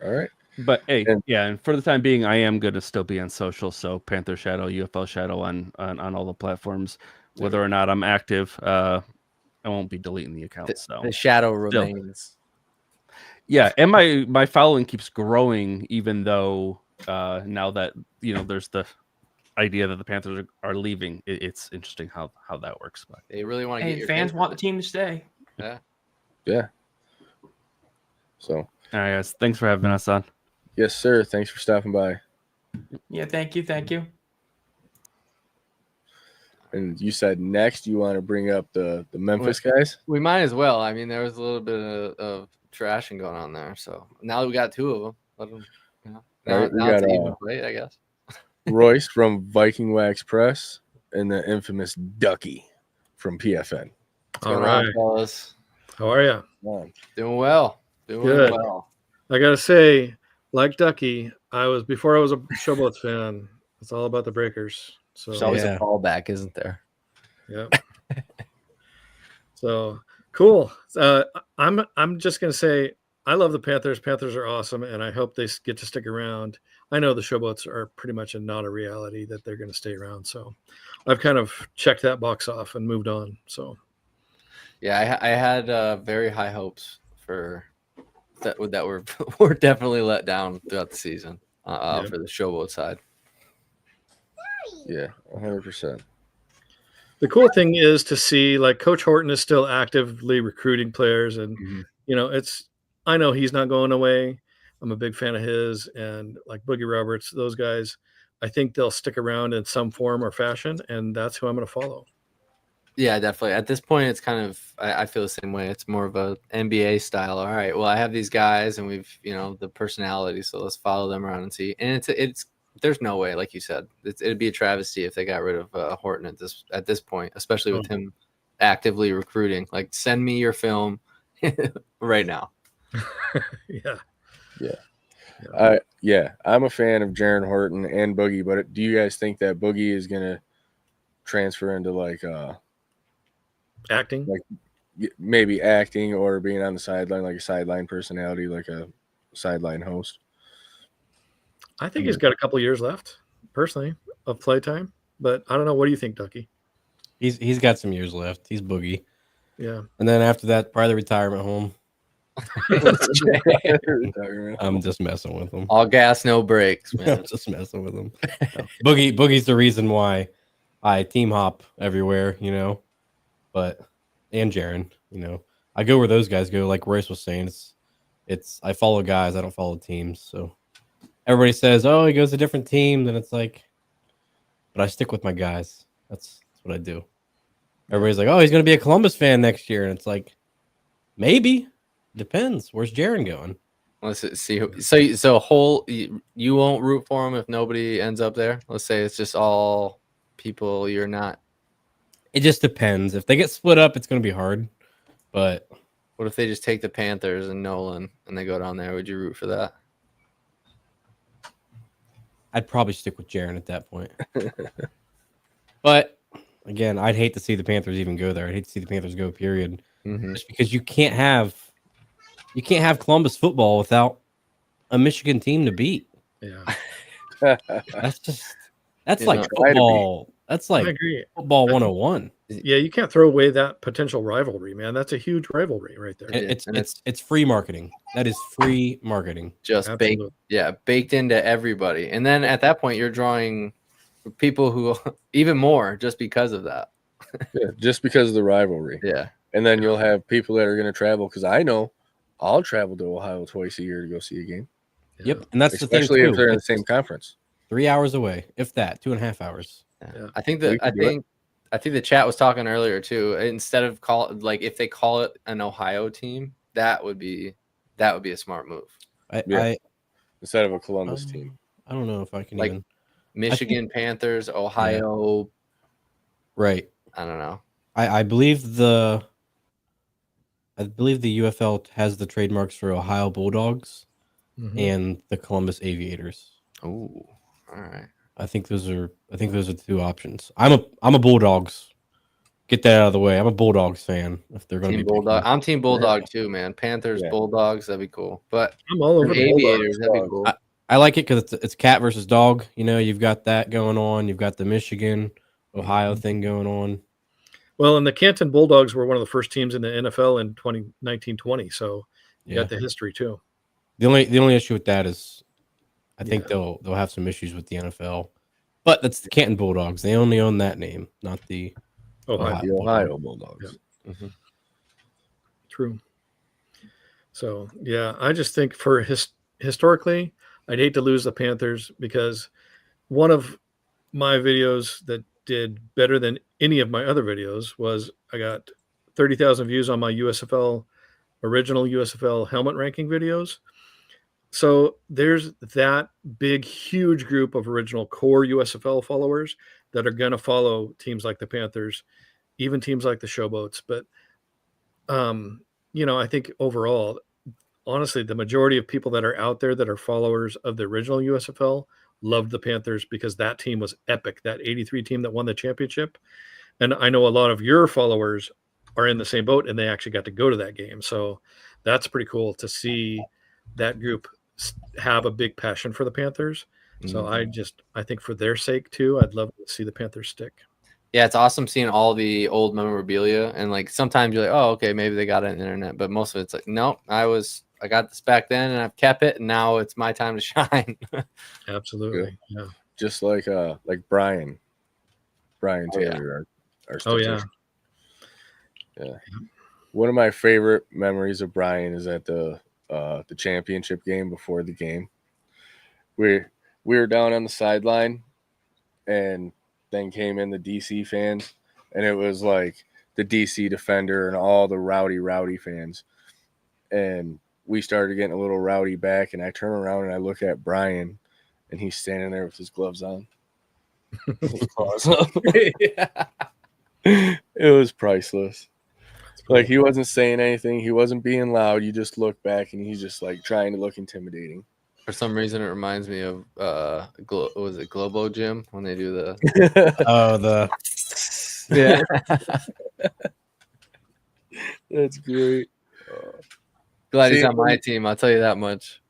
All right. But hey, and for the time being, I am going to still be on social. So Panther Shadow, UFL Shadow on all the platforms. Whether or not I'm active, I won't be deleting the account. So The shadow remains. Yeah, and my following keeps growing, even though now that there's the idea that the Panthers are leaving. It's interesting how that works. But They really want to get your fans kids. want the team to stay. Yeah. So, all right, guys, thanks for having us on. yes, sir. Thanks for stopping by. Yeah, thank you. And you said next you want to bring up the Memphis guys. We might as well. I mean, there was a little bit of trashing going on there. So now that we got two of them, let them. All right, we now it's got, even play, I guess. Royce from Viking Wax Press and the infamous Ducky from PFN. What's All going right. on, fellas? How are you? Come on. Doing well. Doing Good. well. I gotta say, like Ducky, before I was a Showboats fan. It's all about the Breakers. So There's always a fallback, isn't there? yeah. So cool. I'm just gonna say I love the Panthers. Panthers are awesome, and I hope they get to stick around. I know the Showboats are pretty much not a reality that they're going to stay around. So I've kind of checked that box off and moved on. So yeah, I had very high hopes for that were definitely let down throughout the season for the Showboat side. Yeah, 100%. the cool thing is to see like Coach Horton is still actively recruiting players, and I know he's not going away. I'm a big fan of his, and like Boogie Roberts, those guys, I think they'll stick around in some form or fashion, and that's who I'm going to follow. Yeah, definitely. At this point, it's kind of I feel the same way. It's more of a NBA style. All right, well, I have these guys, and we've the personality, so let's follow them around and see. And it's there's no way, like you said, it'd be a travesty if they got rid of Horton at this point, especially with him actively recruiting. Like, send me your film right now. Yeah. I'm a fan of Jaron Horton and Boogie, but do you guys think that Boogie is gonna transfer into like Acting, like maybe acting or being on the sideline, like a sideline personality, like a sideline host? I think he's got a couple years left, personally, of playtime. But I don't know. What do you think, Ducky? He's got some years left. He's Boogie. Yeah. And then after that, probably the retirement home. I'm just messing with him. All gas, no brakes, man. I'm just messing with him. Boogie's the reason why I team hop everywhere, But and Jaron, I go where those guys go. Like Royce was saying, it's I follow guys, I don't follow teams. So everybody says, "Oh, he goes to a different team." Then it's like, but I stick with my guys. That's what I do. Everybody's like, "Oh, he's going to be a Columbus fan next year," and it's like, maybe. Depends. Where's Jaron going? Let's see. So you won't root for him if nobody ends up there. Let's say it's just all people you're not. It just depends. If they get split up, it's going to be hard. But what if they just take the Panthers and Nolan and they go down there? Would you root for that? I'd probably stick with Jaron at that point. But again, I'd hate to see the Panthers even go there. I'd hate to see the Panthers go, period. Just because you can't have Columbus football without a Michigan team to beat. Yeah. That's like football That's I like agree. football 101. Yeah, you can't throw away that potential rivalry, man. That's a huge rivalry right there. Yeah, and It's free marketing. That is free marketing. just Absolutely. baked into everybody. And then at that point, you're drawing people who even more just because of that. Yeah, just because of the rivalry. Yeah. And then you'll have people that are going to travel, because I know I'll travel to Ohio twice a year to go see a game. Yep, and that's Especially the if thing they're in the too. same conference. 3 hours away, if that, 2.5 hours. Yeah. I think that We can do it. I think the chat was talking earlier too. Instead of if they call it an Ohio team, that would be a smart move. Yeah. Instead of a Columbus team. I don't know if I can Like even. Michigan Panthers, Ohio. Right. I don't know. I believe the UFL has the trademarks for Ohio Bulldogs Mhm. and the Columbus Aviators. Oh, all right. I think those are the two options. I'm a Bulldogs. Get that out of the way. I'm a Bulldogs fan. If they're going to Team be Bulldog. picking. I'm Team Bulldog too, man. Panthers, Yeah. Bulldogs, that'd be cool. But I'm all over the Aviators, Bulldogs. that'd be cool. I like it because it's cat versus dog. You know, you've got that going on. You've got the Michigan, Ohio thing going on. Well, and the Canton Bulldogs were one of the first teams in the NFL in 1920, so you Yeah. got the history too. The only issue with that is, I think Yeah. they'll have some issues with the NFL. But that's the Canton Bulldogs. They only own that name, not the Ohio. The Ohio Bulldogs. True. So yeah, I just think for historically, I'd hate to lose the Panthers, because one of my videos that did better than any of my other videos was I got 30,000 views on my original USFL helmet ranking videos. So there's that big, huge group of original core USFL followers that are going to follow teams like the Panthers, even teams like the Showboats. But, I think overall, honestly, the majority of people that are out there that are followers of the original USFL loved the Panthers because that team was epic. That 83 team that won the championship. And I know a lot of your followers are in the same boat and they actually got to go to that game. So that's pretty cool to see that group have a big passion for the Panthers. So I think for their sake too, I'd love to see the Panthers stick. Yeah, it's awesome seeing all the old memorabilia, and like sometimes you're like, oh, okay, maybe they got it on the internet, but most of it's like, nope, I got this back then and I've kept it, and now it's my time to shine. Absolutely. Yeah. Just like Brian Taylor, our Oh yeah. Yeah. One of my favorite memories of Brian is at the championship game. Before the game, we were down on the sideline, and then came in the DC fans, and it was like the DC Defender and all the rowdy fans, and we started getting a little rowdy back, and I turn around and I look at Brian, and he's standing there with his gloves on. It was priceless. Like, he wasn't saying anything. He wasn't being loud. You just look back, and he's just like trying to look intimidating. For some reason, it reminds me of was it Globo Gym when they do the Yeah. That's great. Glad he's on my team. I'll tell you that much.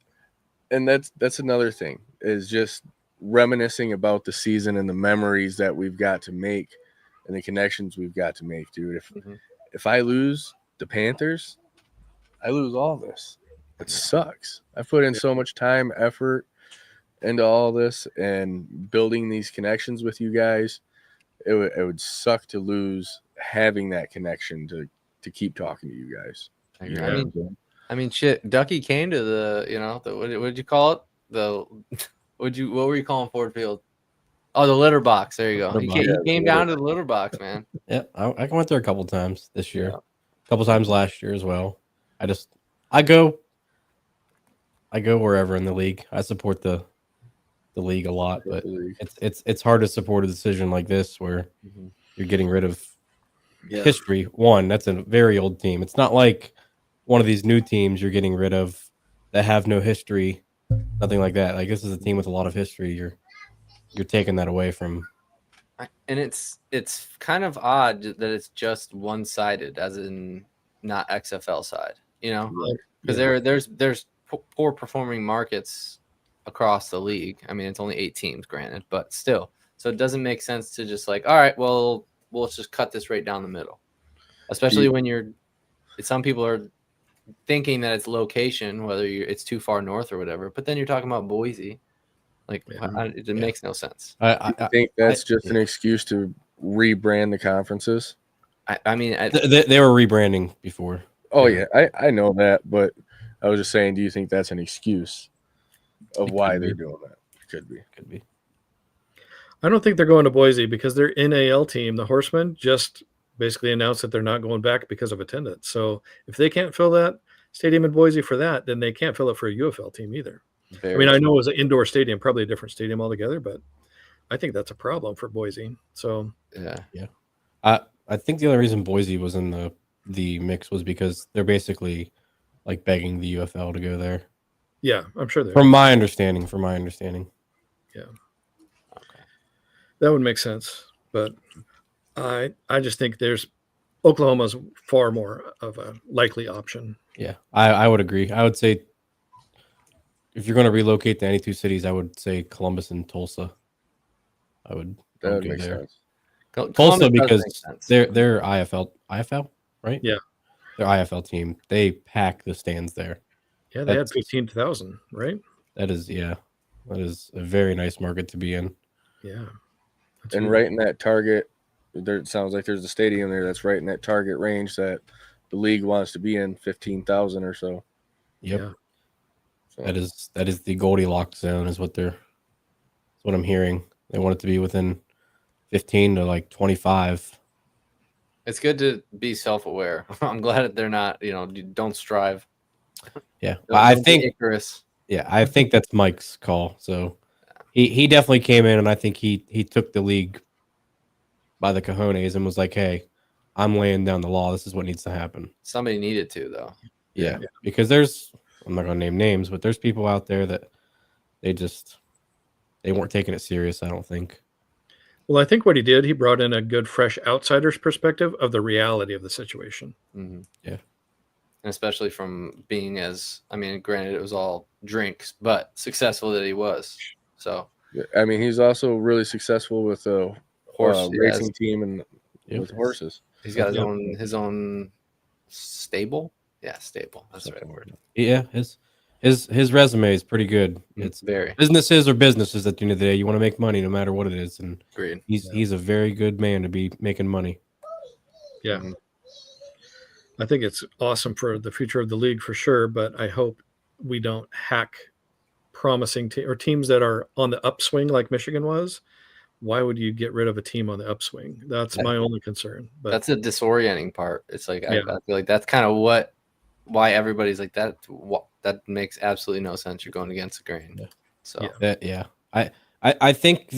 And that's another thing, is just reminiscing about the season and the memories that we've got to make and the connections we've got to make, dude. If I lose the Panthers, I lose all this. It sucks. I've put in so much time, effort into all this and building these connections with you guys. It would suck to lose having that connection to keep talking to you guys. I mean, shit. Ducky came to the what did you call it? What were you calling Ford Field? Oh, the litter box. There you go. He came down to the litter box, man. Yeah, I went there a couple times this year, a couple times last year as well. I go wherever in the league. I support the league a lot, but it's hard to support a decision like this where you're getting rid of history. One, that's a very old team. It's not like one of these new teams you're getting rid of that have no history, nothing like that. Like, this is a team with a lot of history. You're taking that away from. And it's kind of odd that it's just one-sided, as in not XFL side, because there's poor performing markets across the league. I mean, it's only 8 teams, granted, but still, So it doesn't make sense to just like, all right, well, we'll just cut this right down the middle. Especially when some people are thinking that it's location, whether it's too far north or whatever. But then you're talking about Boise. Like, it makes no sense. I think that's just an excuse to rebrand the conferences. I mean, they were rebranding before. Oh yeah, I know that, but I was just saying, do you think that's an excuse of why they're doing that? It could be. I don't think they're going to Boise because their NAL team, the Horsemen, just basically announced that they're not going back because of attendance. So if they can't fill that stadium in Boise for that, then they can't fill it for a UFL team either. I mean, I know it was an indoor stadium, probably a different stadium altogether, but I think that's a problem for Boise. So yeah. I think the only reason Boise was in the mix was because they're basically like begging the UFL to go there. Yeah, I'm sure they are. From my understanding. Yeah. Okay. That would make sense, but I just think Oklahoma's far more of a likely option. Yeah, I would agree. I would say if you're going to relocate to any two cities, I would say Columbus and Tulsa. I would That go makes there. sense. Tulsa because they're IFL, right? Yeah, their IFL team. They pack the stands there. Yeah, they had 15,000, right? That is a very nice market to be in. Yeah, and right in that target, there it sounds like there's a stadium there that's right in that target range that the league wants to be in, 15,000 or so. Yep. Yeah. So, That is the Goldilocks zone is what I'm hearing. They want it to be within 15 to like 25. It's good to be self-aware. I'm glad that they're not, don't strive. Yeah. I think Icarus. Yeah, I think that's Mike's call. So he definitely came in and I think he took the league by the cojones and was like, "Hey, I'm laying down the law. This is what needs to happen." Somebody needed to, though. Yeah. Because I'm not going to name names, but there's people out there that they weren't taking it serious, I don't think. Well, I think what he brought in a good, fresh outsider's perspective of the reality of the situation. Mm-hmm. Yeah. And especially from being granted, it was all drinks, but successful that he was. So, I mean, he's also really successful with a racing team and with horses. He's got his own stable. Yeah, stable. That's the right word. Yeah, his resume is pretty good. It's very businesses are businesses at the end of the day. You want to make money no matter what it is, and agreed. He's a very good man to be making money. Yeah. I think it's awesome for the future of the league for sure, but I hope we don't hack promising teams that are on the upswing like Michigan was. Why would you get rid of a team on the upswing? That's my only concern. But that's a disorienting part. It's like I feel like that's kind of why everybody's like that. That makes absolutely no sense. You're going against the grain. Yeah. So I think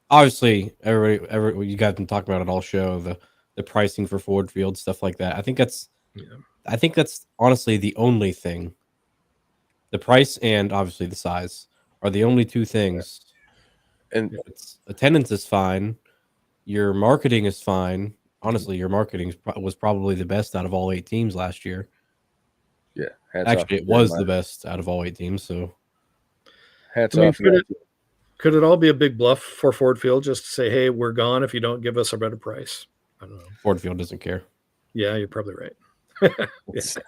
obviously everybody you guys been talking about it all show the pricing for Ford Field, stuff like that. I think that's honestly the only thing. The price and obviously the size are the only two things. And attendance is fine. Your marketing is fine. Honestly, your marketing was probably the best out of all 8 teams last year. Yeah. Actually, it was the best out of all 8 teams. So hats off. Could it all be a big bluff for Ford Field just to say, hey, we're gone if you don't give us a better price? I don't know. Ford Field doesn't care. Yeah, you're probably right.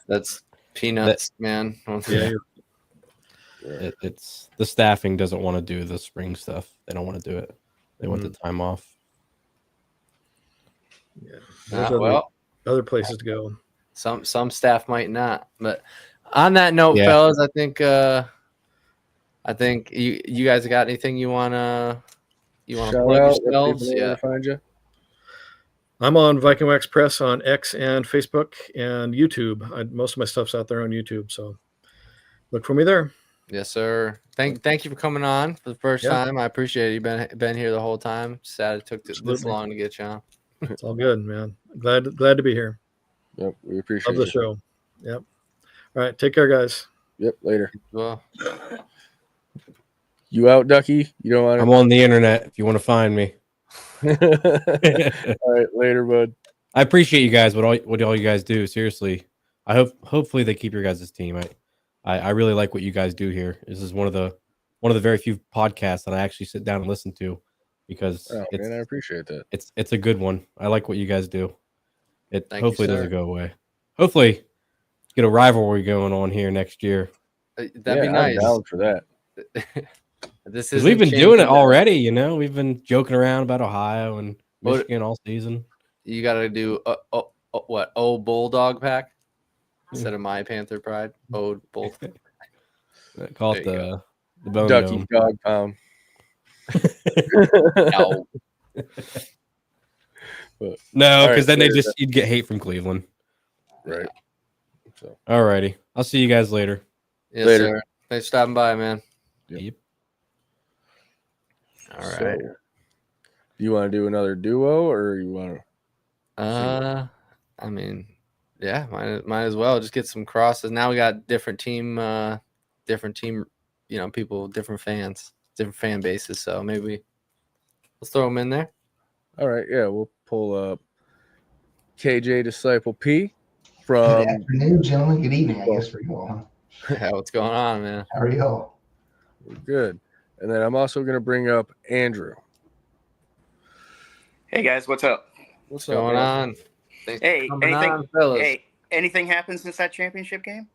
That's peanuts, man. Yeah. It's the staffing doesn't want to do the spring stuff. They don't want to do it. They want the time off. Yeah. Other places to go. Some staff might not. But on that note, fellas, I think you guys got anything you wanna plug yourselves? Yeah. Find you. I'm on Viking Wax Press on X and Facebook and YouTube. Most of my stuff's out there on YouTube, so look for me there. Yes, sir. Thank you for coming on for the first time. I appreciate it. You've been here the whole time. Sad it took this long to get you on. It's all good, man. Glad to be here. Yep, we appreciate the show. Yep. All right, take care, guys. Yep, later. Well, you out, Ducky? You don't want? I'm on the internet. If you want to find me. All right, later, bud. I appreciate you guys. What all you guys do. Seriously, hopefully they keep your guys' team. I really like what you guys do here. This is one of the very few podcasts that I actually sit down and listen to because Oh man, I appreciate that. it's a good one. I like what you guys do. It Thank you, hopefully sir. doesn't go away. Hopefully get a rivalry going on here next year. That'd be I'm nice. down for that. This Because is we've been doing it already, you know. We've been joking around about Ohio and Michigan all season. You got to do what? Old Bulldog pack instead of my Panther Pride. Old Bull. Call it the Bone Ducky Dome. Dog Pound. No. No, because right, then so you'd get hate from Cleveland. Right. So Alrighty. I'll see you guys later. Yes, Later. sir. Thanks for stopping by, man. Yep. All right. So, do you want to do another duo or you want to? I mean, yeah, might as well just get some crosses. Now we got different team, people, different fans, different fan bases. So maybe let's throw them in there. All right, yeah, we'll pull up KJ Disciple P from. Good afternoon, gentlemen. Good evening, I guess, for you all. Huh? Yeah, what's going on, man? How are y'all? We're good. And then I'm also going to bring up Andrew. Hey guys, what's up? What's going on? Thanks Hey, for coming on, fellas. hey, anything happened since that championship game?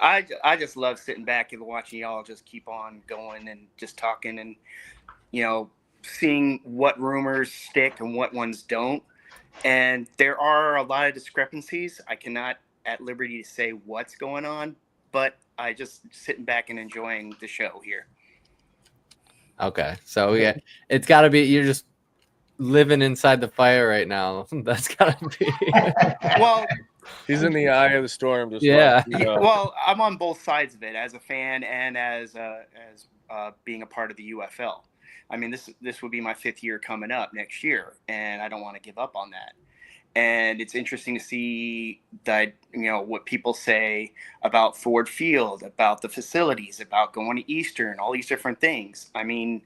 I just love sitting back and watching y'all just keep on going and just talking and seeing what rumors stick and what ones don't. And there are a lot of discrepancies. I cannot at liberty to say what's going on, but I just sitting back and enjoying the show here. Okay, so yeah, it's got to be you're just living inside the fire right now. That's got to be. Well, he's in the eye of the storm. Just well, I'm on both sides of it as a fan and as being a part of the UFL. I mean, this would be my 5th year coming up next year, and I don't want to give up on that. And it's interesting to see that, what people say about Ford Field, about the facilities, about going to Eastern, all these different things. I mean,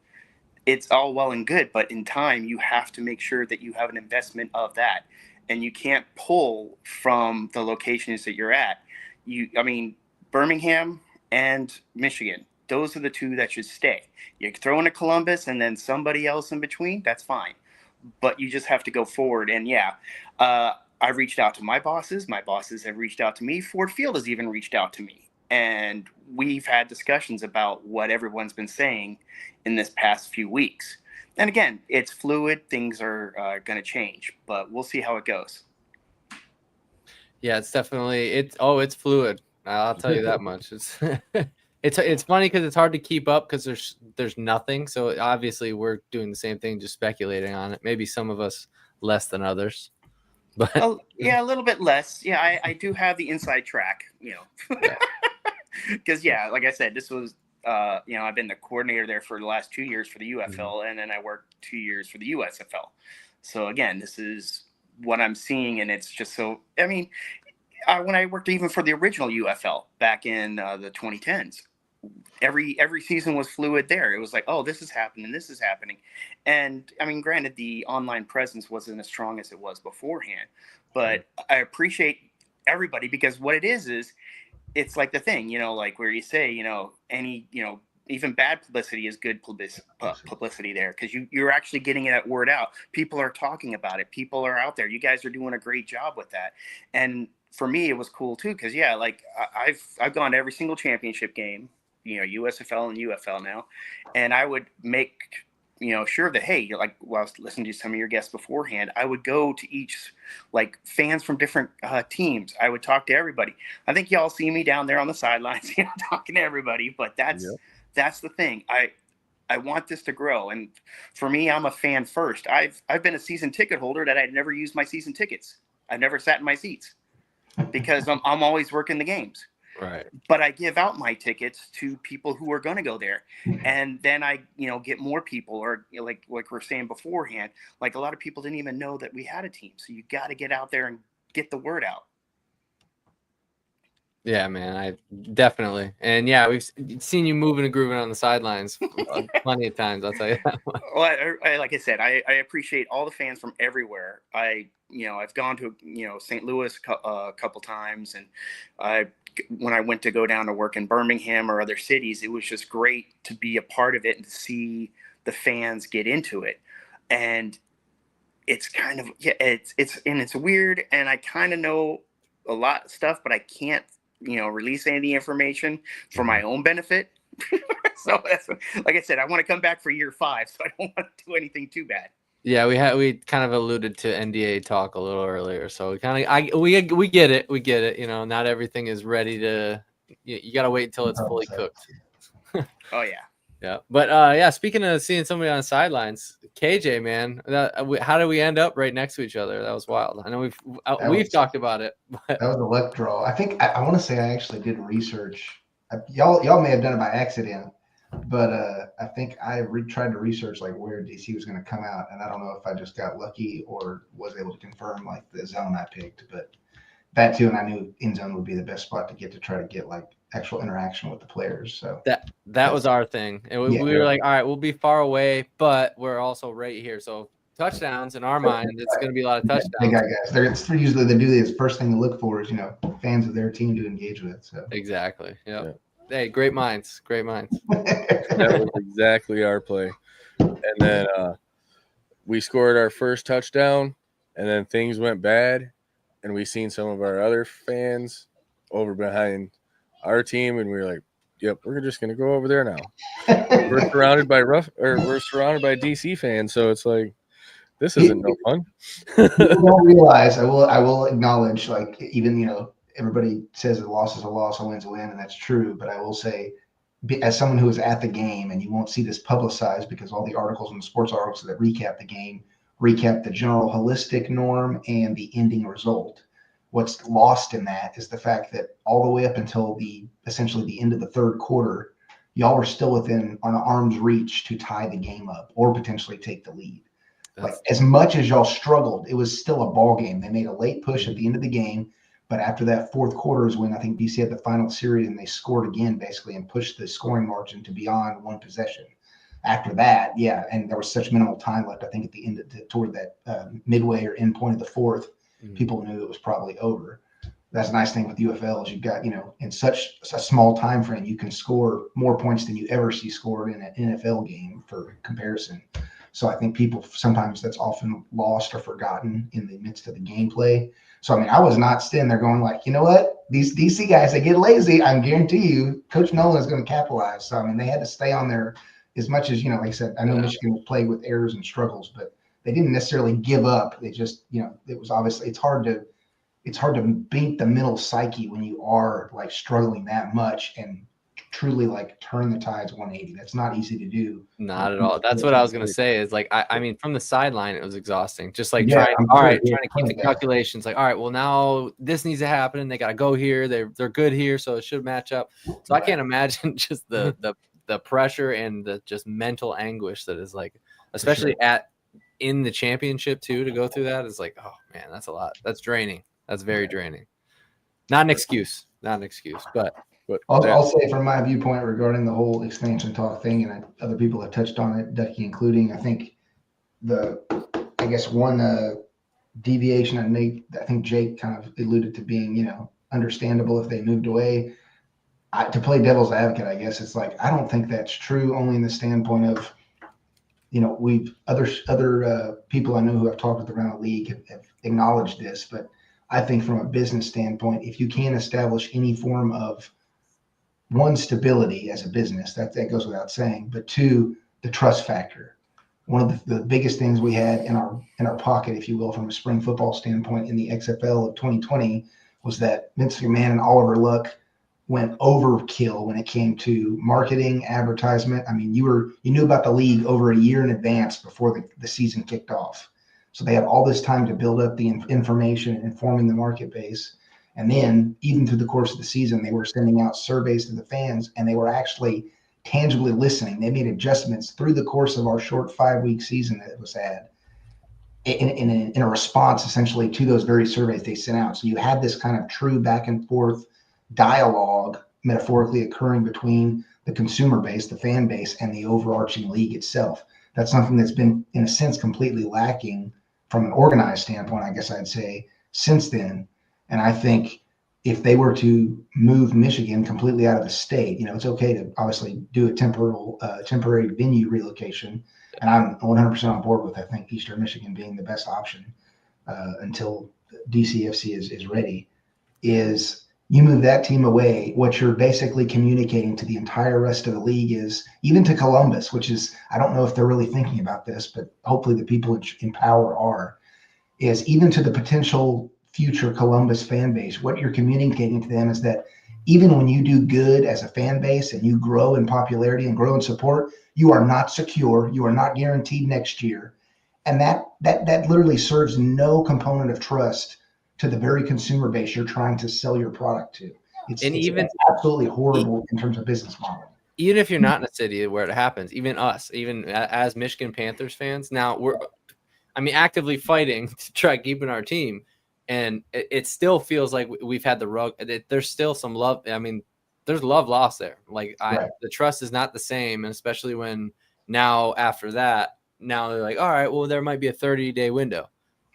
it's all well and good, but in time, you have to make sure that you have an investment of that. And you can't pull from the locations that you're at. Birmingham and Michigan, those are the two that should stay. You throw in a Columbus and then somebody else in between, that's fine. But you just have to go forward. And I've reached out to my bosses. My bosses have reached out to me. Ford Field has even reached out to me. And we've had discussions about what everyone's been saying in this past few weeks. And again, it's fluid. Things are going to change, but we'll see how it goes. Yeah, it's definitely it's fluid. I'll tell you that much. It's funny because it's hard to keep up because there's nothing. So obviously we're doing the same thing, just speculating on it. Maybe some of us less than others, but yeah, a little bit less. Yeah, I do have the inside track, because like I said, this was I've been the coordinator there for the last 2 years for the UFL, and then I worked 2 years for the USFL. So again, this is what I'm seeing, and it's just so. I mean, when I worked even for the original UFL back in the 2010s. Every season was fluid there. It was like, oh, this is happening. And I mean, granted, the online presence wasn't as strong as it was beforehand, but I appreciate everybody because what it is it's like the thing, like where you say, even bad publicity is good publicity there because you're actually getting that word out. People are talking about it. People are out there. You guys are doing a great job with that. And for me, it was cool too because I've gone to every single championship game. USFL and UFL now. And I would make, sure that, hey, while I was listening to some of your guests beforehand, I would go to each, fans from different teams. I would talk to everybody. I think y'all see me down there on the sidelines, talking to everybody, but that's the thing. I want this to grow. And for me, I'm a fan first. I've been a season ticket holder that I'd never used my season tickets. I've never sat in my seats because I'm always working the games. Right. But I give out my tickets to people who are going to go there. And then I, get more people or like we're saying beforehand, a lot of people didn't even know that we had a team. So you got to get out there and get the word out. Yeah, man, I definitely. And yeah, we've seen you moving and grooving on the sidelines plenty of times. I'll tell you that much. Well, like I said, I appreciate all the fans from everywhere. I've gone to, St. Louis a couple times, and when I went to go down to work in Birmingham or other cities, it was just great to be a part of it and see the fans get into it. And it's kind of, it's weird. And I kind of know a lot of stuff, but I can't, release any of the information for my own benefit. So that's, like I said, I want to come back for year 5, so I don't want to do anything too bad. Yeah, we kind of alluded to NDA talk a little earlier, so we get it. Not everything is ready to. You got to wait until it's fully cooked. Oh yeah. Yeah, but speaking of seeing somebody on the sidelines, KJ, man, how did we end up right next to each other? That was wild. I know we've talked about it. But. That was a luck draw. I think I want to say I actually did research. Y'all may have done it by accident, but I think I tried to research like where DC was going to come out, and I don't know if I just got lucky or was able to confirm like the zone I picked, but that too, and I knew end zone would be the best spot to try to get like actual interaction with the players. So that was our thing, and we were like, all right, we'll be far away, but we're also right here. So touchdowns in our mind, it's going to be a lot of touchdowns. Big guys, usually they do this. First thing to look for is fans of their team to engage with. So exactly, yeah. Hey, great minds. That was exactly our play. And then we scored our first touchdown, and then things went bad, and we seen some of our other fans over behind our team, and we were like, "Yep, we're just gonna go over there now." We're surrounded by DC fans, so it's like this isn't no fun. People don't realize. I will acknowledge, like even everybody says a loss is a loss, a win's a win, and that's true. But I will say, as someone who was at the game, and you won't see this publicized because all the articles and the sports articles that recap the game recap the general holistic norm and the ending result. What's lost in that is the fact that all the way up until essentially the end of the third quarter, y'all were still within an arm's reach to tie the game up or potentially take the lead. Like as much as y'all struggled, it was still a ball game. They made a late push at the end of the game. But after that fourth quarter is when I think DC had the final series and they scored again, basically, and pushed the scoring margin to beyond one possession. After that, and there was such minimal time left, I think at the end, toward that midway or end point of the fourth, people knew it was probably over. That's a nice thing with UFL is you've got, in such a small time frame, you can score more points than you ever see scored in an NFL game for comparison. So I think people sometimes that's often lost or forgotten in the midst of the gameplay. So, I was not standing there going like, you know what? These DC guys, they get lazy. I guarantee you, Coach Nolan is going to capitalize. So, they had to stay on there as much as, like I said, I know Michigan will play with errors and struggles, but they didn't necessarily give up. They just, it was obviously, it's hard to beat the mental psyche when you are like struggling that much and truly like turn the tides 180. That's not easy to do. Not at all. That's what I was going to say is like, I from the sideline, it was exhausting. Just like trying to keep the calculations like, all right, well now this needs to happen and they got to go here. They're good here. So it should match up. So I can't imagine just the pressure and the just mental anguish that is like, especially in the championship too, to go through that is like, oh man, that's a lot. That's draining. That's very draining. Not an excuse, but I'll say from my viewpoint regarding the whole expansion talk thing, and other people have touched on it, Ducky including, I think one deviation I'd make, I think Jake kind of alluded to being, understandable if they moved away. To play devil's advocate, I guess it's like, I don't think that's true, only in the standpoint of, we've other people I know who I've talked with around the league have acknowledged this, but I think from a business standpoint, if you can establish any form of one, stability as a business, that goes without saying, but two, the trust factor. One of the biggest things we had in our pocket, if you will, from a spring football standpoint in the XFL of 2020 was that Vince McMahon and Oliver Luck went overkill when it came to marketing, advertisement. You knew about the league over a year in advance before the season kicked off. So they had all this time to build up the information and informing the market base. And then even through the course of the season, they were sending out surveys to the fans and they were actually tangibly listening. They made adjustments through the course of our short 5-week season that was had in a response essentially to those very surveys they sent out. So you had this kind of true back and forth dialogue metaphorically occurring between the consumer base, the fan base, and the overarching league itself. That's something that's been, in a sense, completely lacking from an organized standpoint, I guess I'd say, since then. And I think if they were to move Michigan completely out of the state, it's okay to obviously do a temporary venue relocation. And I'm 100% on board with, I think, Eastern Michigan being the best option until DCFC is ready, is you move that team away. What you're basically communicating to the entire rest of the league is, even to Columbus, which is, I don't know if they're really thinking about this, but hopefully the people in power are, is even to the potential future Columbus fan base, what you're communicating to them is that even when you do good as a fan base and you grow in popularity and grow in support, you are not secure. You are not guaranteed next year. And that literally serves no component of trust to the very consumer base you're trying to sell your product to. It's absolutely horrible in terms of business model. Even if you're not in a city where it happens, even us, even as Michigan Panthers fans, now we're actively fighting to try keeping our team. And it still feels like we've had the rug. There's still some love. There's love lost there. Like the trust is not the same. And especially when now after that, now they're like, all right, well, there might be a 30-day window.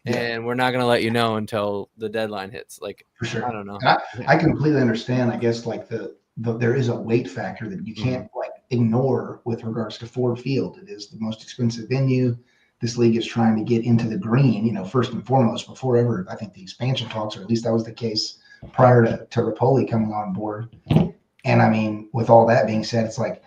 And we're not going to let you know until the deadline hits. Like, for sure. I don't know. I completely understand. I guess like there is a weight factor that you can't like ignore with regards to Ford Field. It is the most expensive venue. This league is trying to get into the green, first and foremost, before ever, I think the expansion talks, or at least that was the case prior to Rapoli coming on board. And with all that being said, it's like,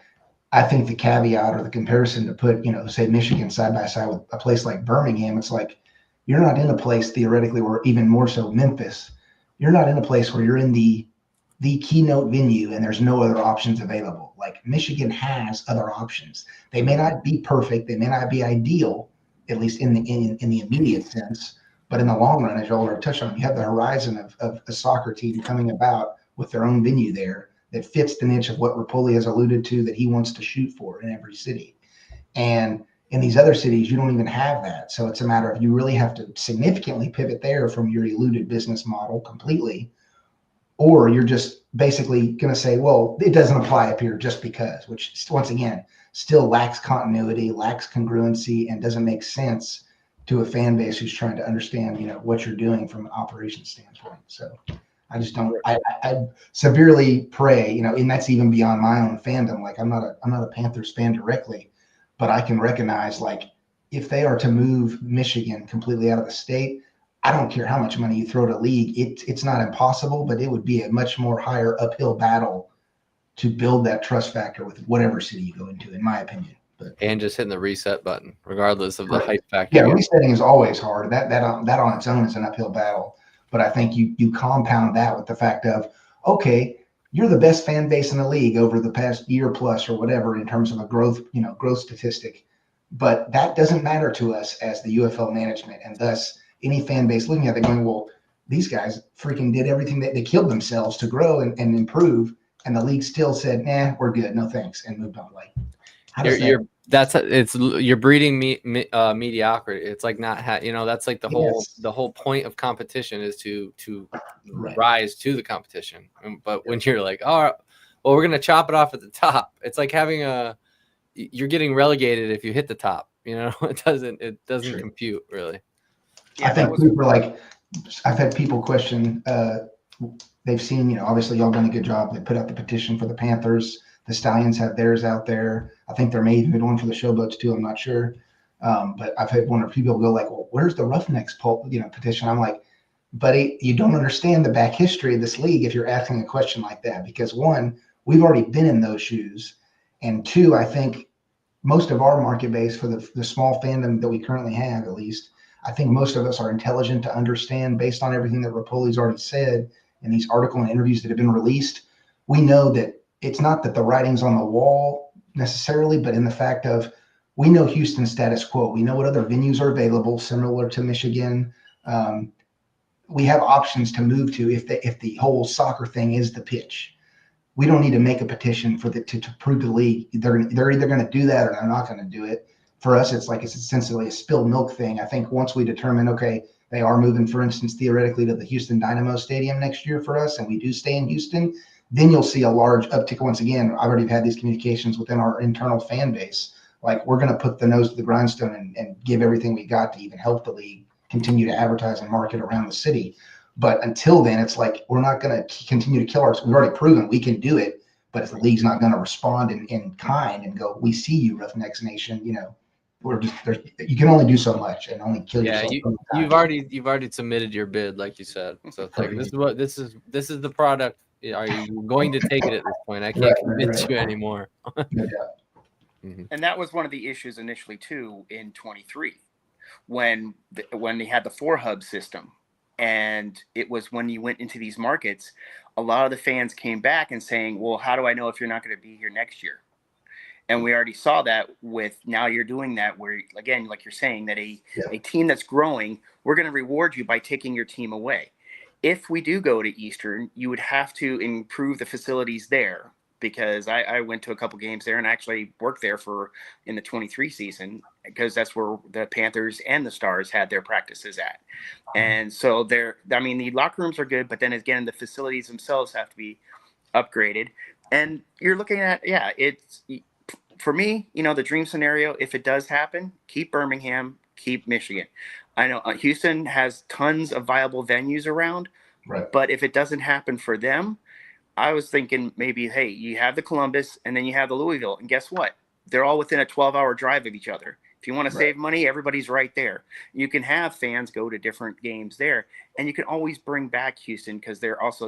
I think the caveat or the comparison to put, say Michigan side by side with a place like Birmingham, it's like, you're not in a place theoretically, or even more so Memphis, you're not in a place where you're in the keynote venue and there's no other options available. Like Michigan has other options. They may not be perfect. They may not be ideal, at least in the immediate sense, but in the long run, as y'all already touched on, you have the horizon of a soccer team coming about with their own venue there that fits the niche of what Rapoli has alluded to that he wants to shoot for in every city. And in these other cities, you don't even have that. So it's a matter of, you really have to significantly pivot there from your eluded business model completely, or you're just basically going to say, well, it doesn't apply up here just because, which once again, still lacks continuity, lacks congruency, and doesn't make sense to a fan base who's trying to understand, what you're doing from an operations standpoint. So I just don't, I severely pray, and that's even beyond my own fandom. Like I'm not a Panthers fan directly, but I can recognize, like, if they are to move Michigan completely out of the state, I don't care how much money you throw at a league. It's not impossible, but it would be a much more higher uphill battle to build that trust factor with whatever city you go into, in my opinion. And just hitting the reset button, regardless of the hype factor. Yeah, resetting is always hard. That on its own is an uphill battle. But I think you compound that with the fact of, okay, you're the best fan base in the league over the past year plus or whatever in terms of a growth statistic. But that doesn't matter to us as the UFL management, and thus any fan base looking at it going, well, these guys freaking did everything that they killed themselves to grow and improve. And the league still said, nah, we're good. No, thanks. And moved on. Like, you're breeding mediocrity. It's like not, that's like the whole point of competition is to rise to the competition. But when you're like, all right, well, we're going to chop it off at the top. It's like you're getting relegated if you hit the top, it doesn't compute really. Yeah, I think I've had people question, they've seen, obviously y'all done a good job. They put out the petition for the Panthers. The Stallions have theirs out there. I think there may even be one for the Showboats too. I'm not sure. But I've had one or two people go like, well, where's the Roughnecks petition? I'm like, buddy, you don't understand the back history of this league if you're asking a question like that. Because one, we've already been in those shoes. And two, I think most of our market base for the small fandom that we currently have, at least, I think most of us are intelligent to understand based on everything that Rapoli's already said in these articles and interviews that have been released. We know that it's not that the writing's on the wall necessarily, but in the fact of, we know Houston's status quo. We know what other venues are available, similar to Michigan. We have options to move to if the whole soccer thing is the pitch. We don't need to make a petition to prove to the league they're either going to do that or they're not going to do it. For us, it's essentially a spilled milk thing. I think once we determine, okay, they are moving, for instance, theoretically to the Houston Dynamo Stadium next year for us, and we do stay in Houston, then you'll see a large uptick. Once again, I've already had these communications within our internal fan base. Like, we're going to put the nose to the grindstone and give everything we got to even help the league continue to advertise and market around the city. But until then, it's like we're not going to continue to kill ourselves. We've already proven we can do it, but if the league's not going to respond in kind and go, we see you, Roughnecks Nation, we're just you can only do so much and only kill yourself. You've already submitted your bid, like you said. So it's like this is the product. Are you going to take it at this point? I can't convince you anymore. And that was one of the issues initially too in 23 when they had the 4-hub system. And it was when you went into these markets, a lot of the fans came back and saying, well, how do I know if you're not going to be here next year? And we already saw that with now you're doing that where, again, like you're saying, that a team that's growing, we're going to reward you by taking your team away. If we do go to Eastern, you would have to improve the facilities there, because I went to a couple games there and actually worked there in the 23 season, because that's where the Panthers and the Stars had their practices at. And so the locker rooms are good, but then again, the facilities themselves have to be upgraded. And you're looking at, it's for me, the dream scenario, if it does happen, keep Birmingham, keep Michigan. I know Houston has tons of viable venues around, but if it doesn't happen for them, I was thinking maybe, hey, you have the Columbus and then you have the Louisville. And guess what? They're all within a 12-hour drive of each other. If you want to save money, everybody's right there. You can have fans go to different games there. And you can always bring back Houston, because they're also,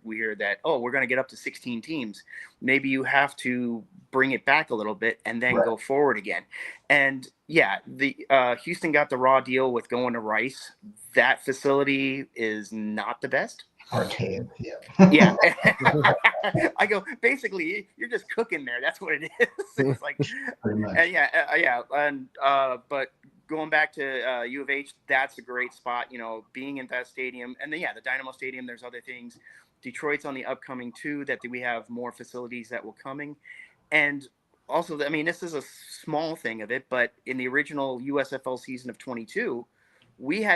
we hear that, we're going to get up to 16 teams. Maybe you have to bring it back a little bit and then go forward again. And the Houston got the raw deal with going to Rice. That facility is not the best. Archaic, yeah. I go, basically, you're just cooking there. That's what it is. It's like, but going back to U of H, that's a great spot. Being in that stadium, and then the Dynamo Stadium. There's other things. Detroit's on the upcoming too. That we have more facilities that will coming, and also, this is a small thing of it, but in the original USFL season of 22. We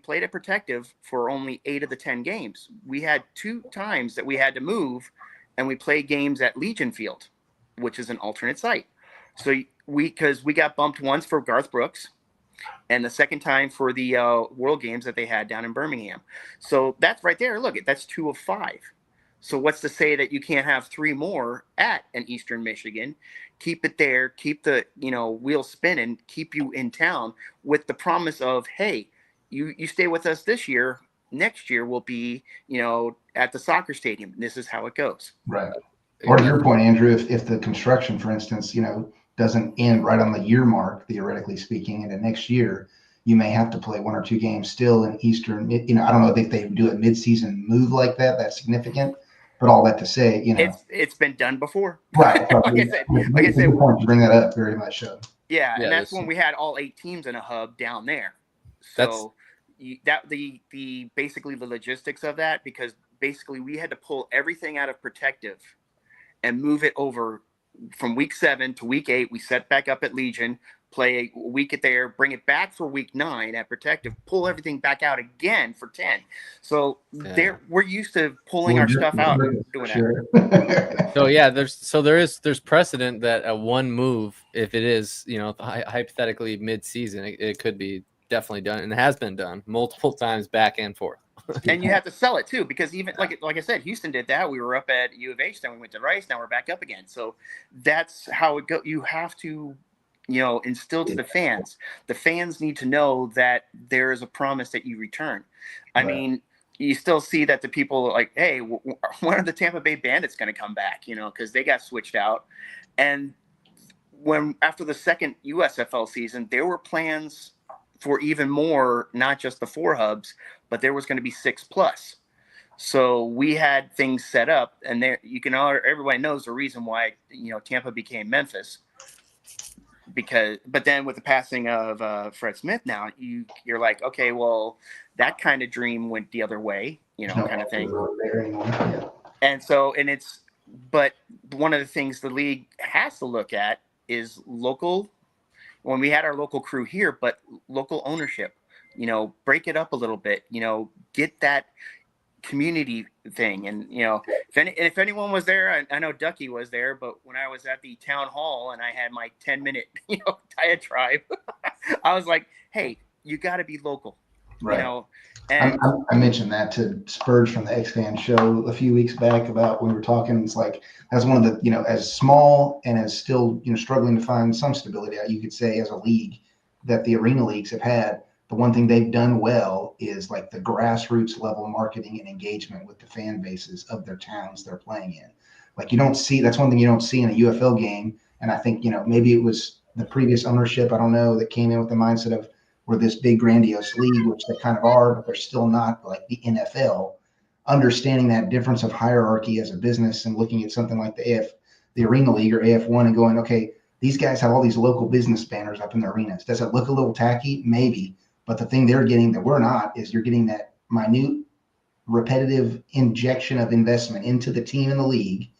played at Protective for only 8 of the 10 games. We had 2 times that we had to move, and we played games at Legion Field, which is an alternate site. So because we got bumped once for Garth Brooks, and the second time for the World Games that they had down in Birmingham. So that's right there. Look, that's 2 of 5. So what's to say that you can't have 3 more at an Eastern Michigan? Keep it there, keep the wheel spinning, keep you in town with the promise of, hey, you stay with us this year, next year we'll be at the soccer stadium. This is how it goes. Right. Or to your point, Andrew, if the construction, for instance, doesn't end right on the year mark, theoretically speaking, into next year, you may have to play 1 or 2 games still in Eastern. I don't know if they do a mid-season move like that. That's significant. But all that to say, it's been done before, right? like I said, good point to bring that up. Very much so. Yeah, and that's when we had all 8 teams in a hub down there. So the basically the logistics of that, because basically we had to pull everything out of Protective and move it over from week 7 to week 8. We set back up at Legion, play a week at there, bring it back for week 9 at Protective, pull everything back out again for 10. So we're used to pulling our stuff out and doing that. So there's precedent that a one move, if it is, hypothetically mid-season, it could be definitely done, and it has been done multiple times back and forth. And you have to sell it too, because even like I said, Houston did that. We were up at U of H, then we went to Rice, now we're back up again. So that's how it goes. You have to instill to the fans. The fans need to know that there is a promise that you return. I mean, you still see that the people are like, hey, when are the Tampa Bay Bandits going to come back? Because they got switched out. And after the second USFL season, there were plans for even more, not just the 4 hubs, but there was going to be 6+. So we had things set up, and everybody knows the reason why Tampa became Memphis. But then with the passing of Fred Smith, now you're like, okay, well, that kind of dream went the other way, kind of thing. And so, but one of the things the league has to look at is local. When we had our local crew here, but local ownership, break it up a little bit, get that community thing. And, if anyone was there, I know Ducky was there, but when I was at the town hall and I had my 10-minute, diatribe, I was like, hey, you got to be local. Right. And I mentioned that to Spurge from the X-Fan show a few weeks back about when we were talking. It's like that's one of the, as small and as still, struggling to find some stability, you could say, as a league that the arena leagues have had. The one thing they've done well is like the grassroots level marketing and engagement with the fan bases of their towns they're playing in. Like that's one thing you don't see in a UFL game. And I think, maybe it was the previous ownership, I don't know, that came in with the mindset of, we're this big grandiose league, which they kind of are, but they're still not like the NFL. Understanding that difference of hierarchy as a business and looking at something like the Arena League or AF1 and going, okay, these guys have all these local business banners up in the arenas. Does it look a little tacky? Maybe. But the thing they're getting that we're not is you're getting that minute, repetitive injection of investment into the team and the league.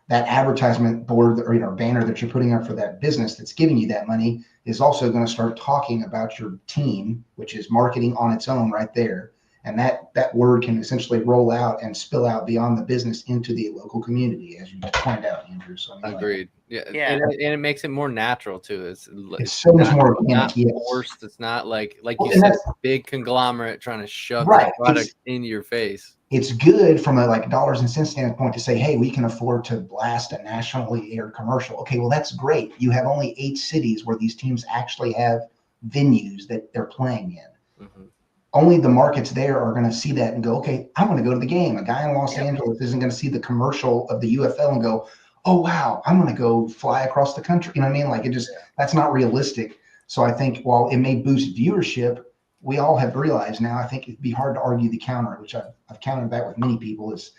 That advertisement board or banner that you're putting up for that business that's giving you that money is also going to start talking about your team, which is marketing on its own right there. And that word can essentially roll out and spill out beyond the business into the local community, as you pointed out, Andrew. So Agreed. Yeah. Yeah. And it makes it more natural too. It's so much more organic. organic. Not forced. It's not like Well, you said, big conglomerate trying to shove the product into your face. It's good from a dollars and cents standpoint to say, hey, we can afford to blast a nationally aired commercial. Okay, well, that's great. You have only 8 cities where these teams actually have venues that they're playing in. Mm-hmm. Only the markets there are going to see that and go, okay, I'm going to go to the game. A guy in Los Angeles isn't going to see the commercial of the UFL and go, oh, wow, I'm going to go fly across the country. You know what I mean? Like that's not realistic. So I think while it may boost viewership, we all have realized now, I think it'd be hard to argue the counter, which I've countered back with many people, is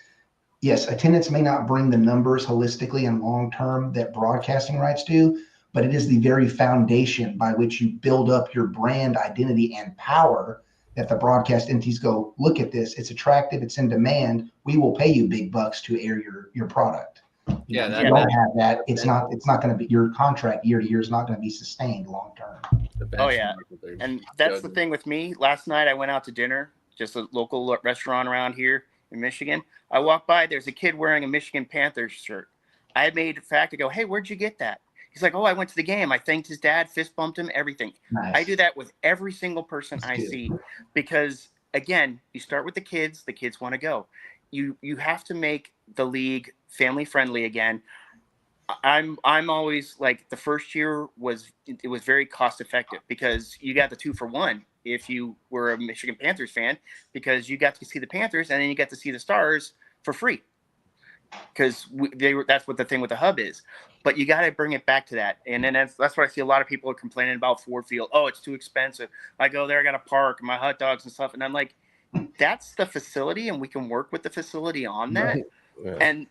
yes, attendance may not bring the numbers holistically and long-term that broadcasting rights do, but it is the very foundation by which you build up your brand identity and power that the broadcast entities go, look at this, it's attractive, it's in demand, we will pay you big bucks to air your product. If you don't have that, it's not going to be, your contract year to year is not going to be sustained long-term. Oh yeah, and that's the thing with me. Last night I went out to dinner, just a local restaurant around here in Michigan. I walked by, there's a kid wearing a Michigan Panthers shirt. I made a fact to go, hey, where'd you get that? He's like, oh, I went to the game. I thanked his dad, fist bumped him, everything. Nice. I do that with every single person I see because, again, you start with the kids want to go. You have to make the league family friendly again. I'm always like, the first year was very cost effective because you got the 2-for-1 if you were a Michigan Panthers fan, because you got to see the Panthers and then you got to see the Stars for free, because that's what the thing with the hub is. But you got to bring it back to that. And then that's what I see a lot of people are complaining about Ford Field. Oh, it's too expensive. I go there, I got to park, my hot dogs and stuff. And I'm like, that's the facility, and we can work with the facility on that. Right. Yeah. And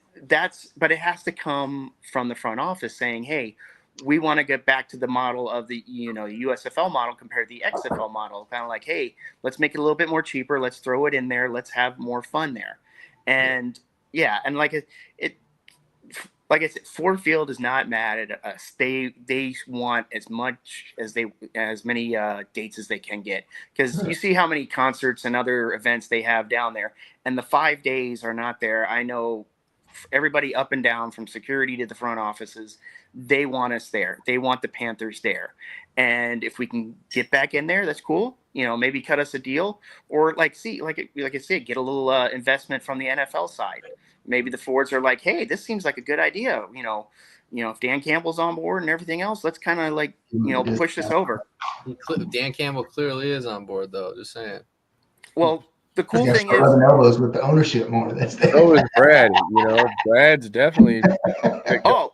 but it has to come from the front office saying, hey, we want to get back to the model of the, USFL model compared to the XFL model. Kind of like, hey, let's make it a little bit more cheaper. Let's throw it in there. Let's have more fun there. And and like I said, Ford Field is not mad at us. They want as many dates as they can get, because you see how many concerts and other events they have down there, and the 5 days are not there. I know everybody up and down from security to the front offices, they want us there. They want the Panthers there. And if we can get back in there, that's cool. Maybe cut us a deal, or like I said, get a little investment from the NFL side. Maybe the Fords are like, hey, this seems like a good idea. If Dan Campbell's on board and everything else, let's kind of push this over. Dan Campbell clearly is on board, though. Just saying. Well, the cool thing is, elbows with the ownership more. So is Brad. Brad's definitely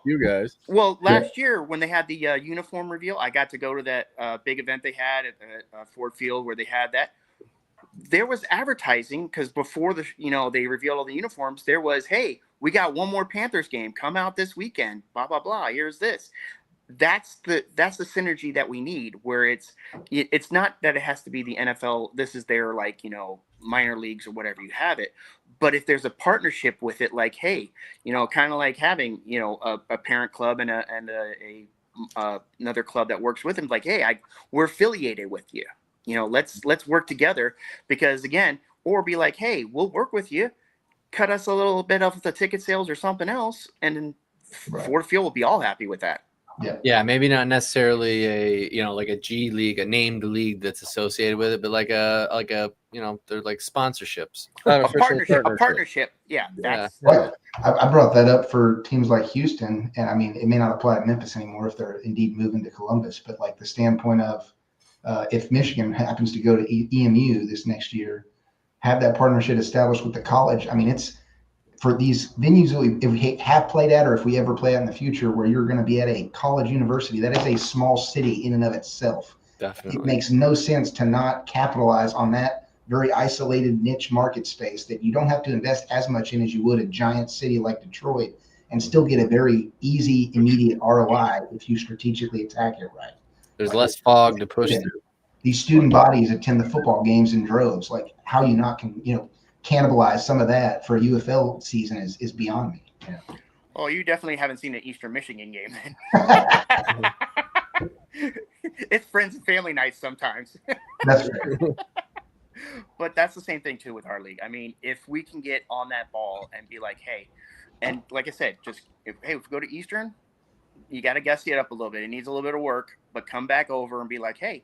you guys. Well, last year when they had the uniform reveal, I got to go to that big event they had at Ford Field where they had that. There was advertising, because before they revealed all the uniforms, there was, hey, we got one more Panthers game, come out this weekend, blah blah blah, here's this. That's the synergy that we need, where it's not that it has to be the NFL, this is their minor leagues or whatever you have it, but if there's a partnership with it, like, hey, kind of like having a parent club and another club that works with them, like, hey, we're affiliated with you. Let's work together, because again, or be like, hey, we'll work with you, cut us a little bit of the ticket sales or something else, and then Ford Field will be all happy with that. Yeah, maybe not necessarily a like a G League, a named league that's associated with it, but like a they're like sponsorships. A partnership. Yeah, that's right. I brought that up for teams like Houston, and I mean, it may not apply to Memphis anymore if they're indeed moving to Columbus, but like the standpoint of if Michigan happens to go to EMU this next year, have that partnership established with the college. I mean, it's for these venues that we have played at, or if we ever play at in the future, where you're going to be at a college university, that is a small city in and of itself. Definitely. It makes no sense to not capitalize on that very isolated niche market space that you don't have to invest as much in as you would a giant city like Detroit, and still get a very easy, immediate ROI if you strategically attack it right. There's less fog to push through. These student bodies attend the football games in droves. Like how you not cannibalize some of that for a UFL season is beyond me. Yeah. Well, you definitely haven't seen an Eastern Michigan game then. It's friends and family nights sometimes. That's fair. But that's the same thing too with our league. I mean, if we can get on that ball and be like, hey, and like I said, if we go to Eastern, you got to gussy it up a little bit. It needs a little bit of work, but come back over and be like, hey,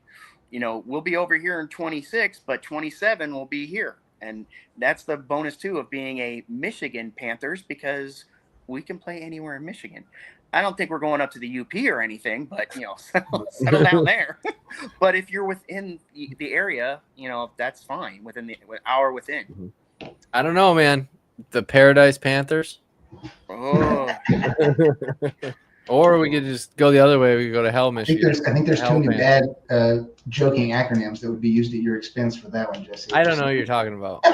we'll be over here in 26, but 27 will be here. And that's the bonus too of being a Michigan Panthers, because we can play anywhere in Michigan. I don't think we're going up to the UP or anything, but settle down there. But if you're within the area, that's fine within the hour within. I don't know, man. The Paradise Panthers. Oh. Or we could just go the other way. We could go to Hell, Michigan. I think there's too many bad joking acronyms that would be used at your expense for that one, Jesse. I don't know what you're talking about.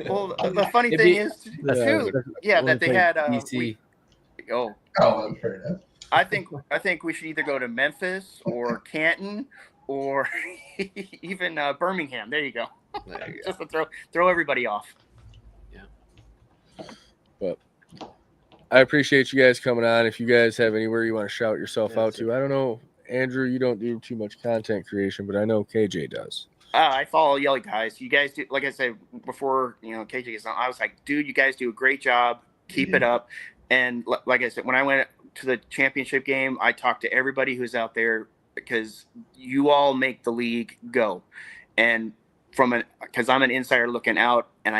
Well, the funny thing is, too, that they had DC. Fair enough. I think we should either go to Memphis or Canton or even Birmingham. There you go. Just to throw everybody off. But I appreciate you guys coming on. If you guys have anywhere you want to shout yourself out to, I don't know, Andrew, you don't do too much content creation, but I know KJ does. I follow Yelly Guys. You guys do, like I said before, KJ is on, I was like, dude, you guys do a great job. Keep it up. And like I said, when I went to the championship game, I talked to everybody who's out there, because you all make the league go. And because I'm an insider looking out, and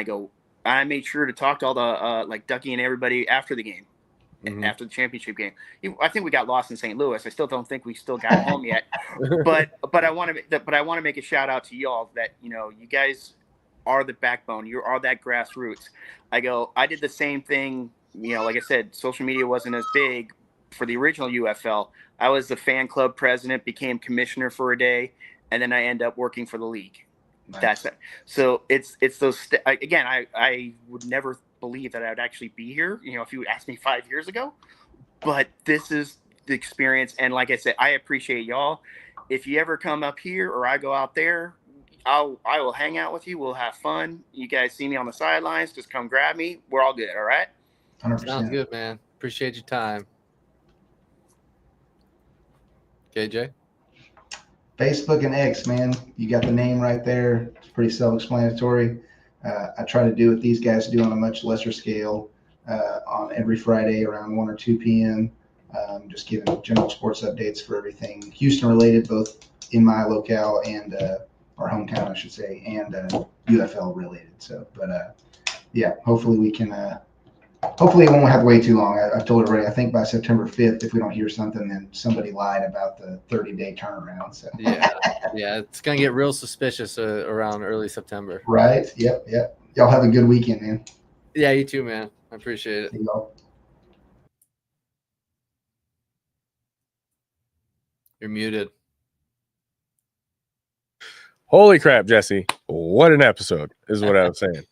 I made sure to talk to all the like Ducky and everybody after the game, after the championship game. I think we got lost in St. Louis. I still don't think we still got home yet. But I want to make a shout out to y'all that you guys are the backbone. You are that grassroots. I did the same thing. Like I said, social media wasn't as big for the original UFL. I was the fan club president, became commissioner for a day, and then I end up working for the league. Nice. That's it. So it's those again. I would never believe that I would actually be here. If you would ask me 5 years ago, but this is the experience. And like I said, I appreciate y'all. If you ever come up here or I go out there, I will hang out with you. We'll have fun. You guys see me on the sidelines, just come grab me. We're all good. All right. 100%. Sounds good, man. Appreciate your time. KJ. Facebook and X, man. You got the name right there. It's pretty self-explanatory. I try to do what these guys do on a much lesser scale on every Friday around 1 or 2 p.m. Just giving general sports updates for everything Houston related, both in my locale and our hometown, I should say, and UFL related. So, but hopefully we can. Hopefully it won't have to wait too long. I've told everybody, I think by September 5th, if we don't hear something, then somebody lied about the 30-day turnaround. So yeah, it's gonna get real suspicious around early September. Right. Yep. Y'all have a good weekend, man. Yeah, you too, man. I appreciate it. See y'all. You're muted. Holy crap, Jesse. What an episode is what I was saying.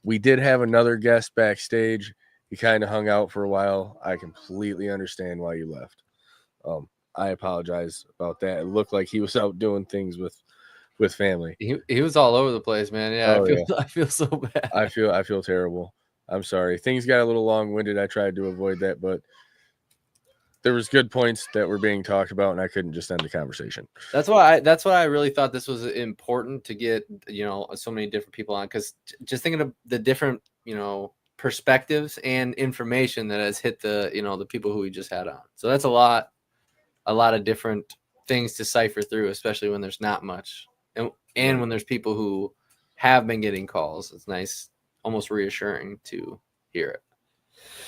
We did have another guest backstage. He kind of hung out for a while. I completely understand why you left. I apologize about that. It looked like he was out doing things with family. He was all over the place, man. Yeah, I feel so bad. I feel terrible. I'm sorry. Things got a little long-winded. I tried to avoid that, but there was good points that were being talked about, and I couldn't just end the conversation. That's why I really thought this was important to get, so many different people on, because just thinking of the different, perspectives and information that has hit the the people who we just had on. So that's a lot of different things to cipher through, especially when there's not much, and when there's people who have been getting calls. It's nice, almost reassuring to hear it.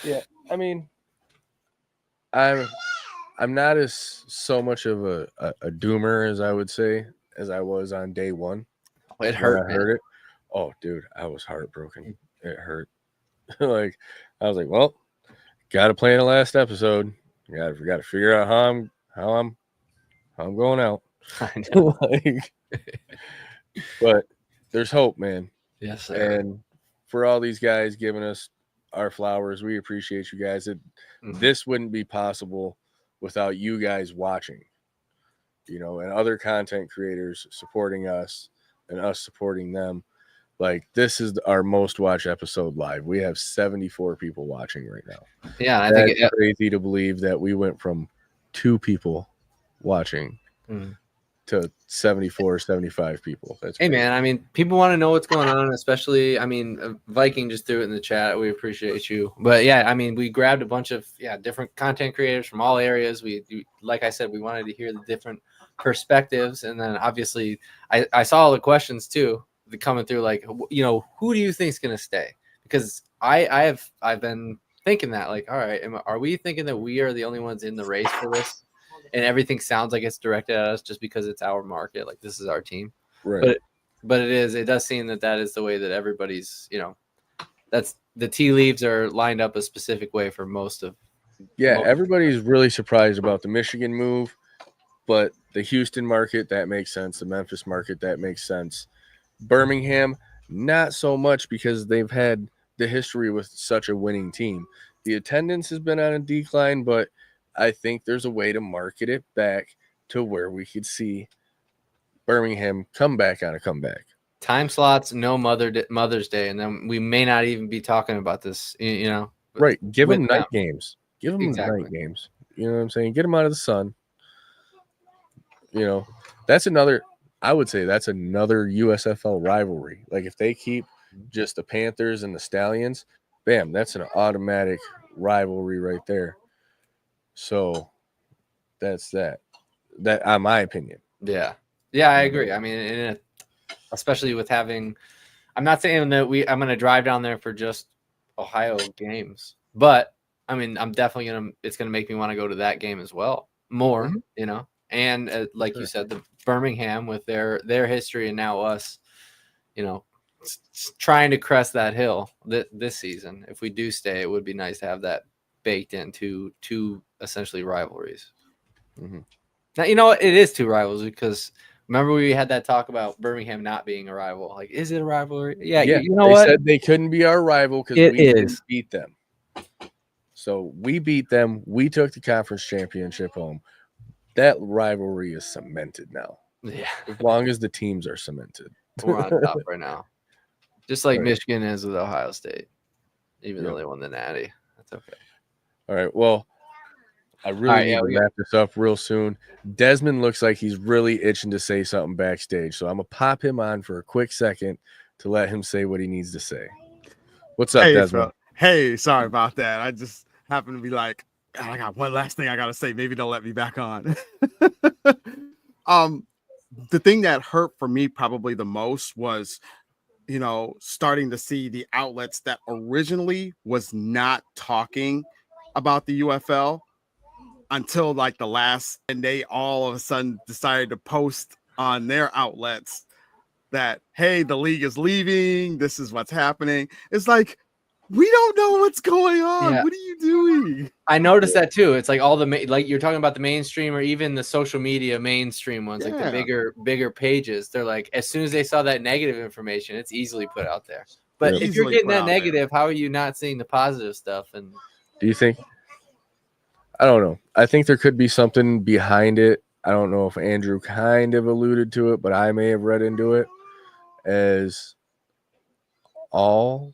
Yeah, I mean, I'm not as so much of a doomer as I would say as I was on day one. It hurt. I heard it. Oh, dude, I was heartbroken. It hurt. Like, I was like, well, got to plan the last episode. We got to figure out how I'm going out. I know. Like, but there's hope, man. Yes, sir. And for all these guys giving us our flowers, we appreciate you guys. This wouldn't be possible without you guys watching, and other content creators supporting us and us supporting them. Like, this is our most watched episode live. We have 74 people watching right now. Yeah, I That's think it's crazy to believe that we went from 2 people watching to 74, 75 people. That's Hey, crazy. man, I mean, people want to know what's going on, especially, I mean, Viking just threw it in the chat. We appreciate you. But, yeah, I mean, we grabbed a bunch of, different content creators from all areas. We like I said, we wanted to hear the different perspectives. And then, obviously, I saw all the questions, too, coming through, like, who do you think is going to stay? Because I've been thinking that, like, all right, are we thinking that we are the only ones in the race for this? And everything sounds like it's directed at us just because it's our market, like this is our team. Right. But it does seem that is the way that everybody's, that's the tea leaves are lined up a specific way for most of. Yeah, everybody's really surprised about the Michigan move, but the Houston market, that makes sense. The Memphis market, that makes sense. Birmingham, not so much, because they've had the history with such a winning team. The attendance has been on a decline, but I think there's a way to market it back to where we could see Birmingham come back on a comeback. Time slots, no Mother's Day, and then we may not even be talking about this, Right. Give them night them. games. Give them Exactly. night games. You know what I'm saying? Get them out of the sun. I would say that's another USFL rivalry. Like, if they keep just the Panthers and the Stallions, bam, that's an automatic rivalry right there. So that's that in my opinion. Yeah, I agree. I mean, especially with having, I'm not saying that I'm going to drive down there for just Ohio games, but I mean, I'm definitely it's going to make me want to go to that game as well more, and like you said, the Birmingham with their history, and now us, trying to crest that hill this season. If we do stay, it would be nice to have that baked into 2 essentially rivalries. Now, it is 2 rivals, because remember we had that talk about Birmingham not being a rival. Like, is it a rivalry? Yeah. You know they what? said they couldn't be our rival because we didn't beat them. So we beat them. We took the conference championship home. That rivalry is cemented now. Yeah. As long as the teams are cemented. We're on top right now. Just like Right. Michigan is with Ohio State, even though they won the Natty. That's okay. All right. Well, I really need to wrap this up real soon. Desmond looks like he's really itching to say something backstage. So I'm going to pop him on for a quick second to let him say what he needs to say. What's up, Desmond? Hey, sorry about that. I just happened to be like, I got one last thing I got to say. Maybe they'll let me back on. The thing that hurt for me probably the most was, starting to see the outlets that originally was not talking about the UFL until like the last, and they all of a sudden decided to post on their outlets that, hey, the league is leaving. This is what's happening. It's like, we don't know what's going on. Yeah. What are you doing? I noticed that too. It's like all the like you're talking about the mainstream, or even the social media mainstream ones, like the bigger pages. They're like, as soon as they saw that negative information, it's easily put out there. But if you're getting that negative, how are you not seeing the positive stuff? And do you think? I don't know. I think there could be something behind it. I don't know if Andrew kind of alluded to it, but I may have read into it as all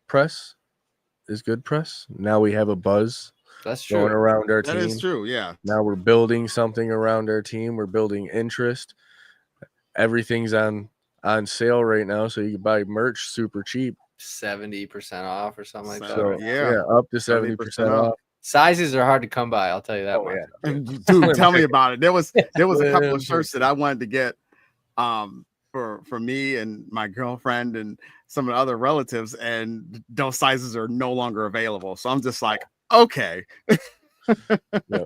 press is good press. Now we have a buzz. That's true. Going around our team. That is true. Yeah. Now we're building something around our team. We're building interest. Everything's on sale right now, so you can buy merch super cheap. 70% off or something like that. So Yeah. up to 70% off. Sizes are hard to come by. I'll tell you that. Oh much. yeah, Dude, tell me about it. There was a couple of shirts that I wanted to get for me and my girlfriend and some of the other relatives, and those sizes are no longer available. So I'm just like, okay. Yeah.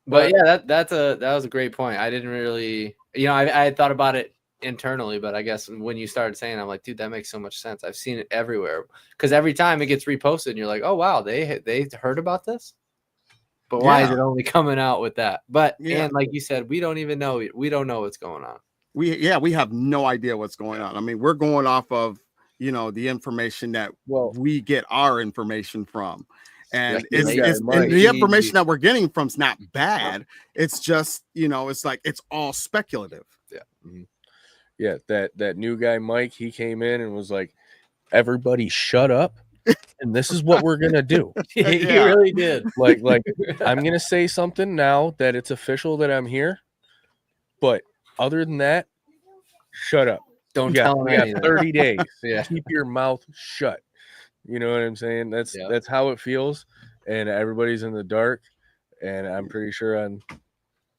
But yeah, that was a great point. I didn't really, I had thought about it internally, but I guess when you started saying, I'm like, dude, that makes so much sense. I've seen it everywhere because every time it gets reposted, and you're like, oh wow, they heard about this. But why is it only coming out with that? But and like you said, we don't even know. We don't know what's going on. We have no idea what's going on. I mean, we're going off of the information that we get our information from. And and the information that we're getting from is not bad. It's just, it's like it's all speculative. Yeah. Mm-hmm. Yeah, that new guy Mike, he came in and was like, everybody shut up. And this is what we're gonna do. He really did. Like I'm gonna say something now that it's official that I'm here. But other than that, shut up. Don't tell me. We got 30 days. Keep your mouth shut. You know what I'm saying? That's how it feels. And everybody's in the dark. And I'm pretty sure on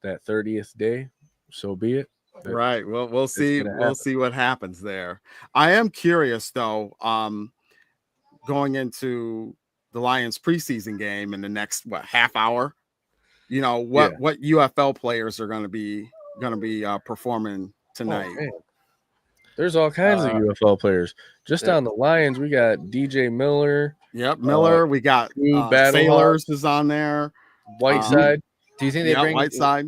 that 30th day, so be it. Right. Well, we'll see. We'll see what happens there. I am curious though. Going into the Lions preseason game in the next half hour, what UFL players are going to be performing tonight. Oh, there's all kinds of UFL players. Just on the Lions, we got DJ Miller. Yep, Miller. We got Sailors is on there. Whiteside. Do you think they bring Whiteside?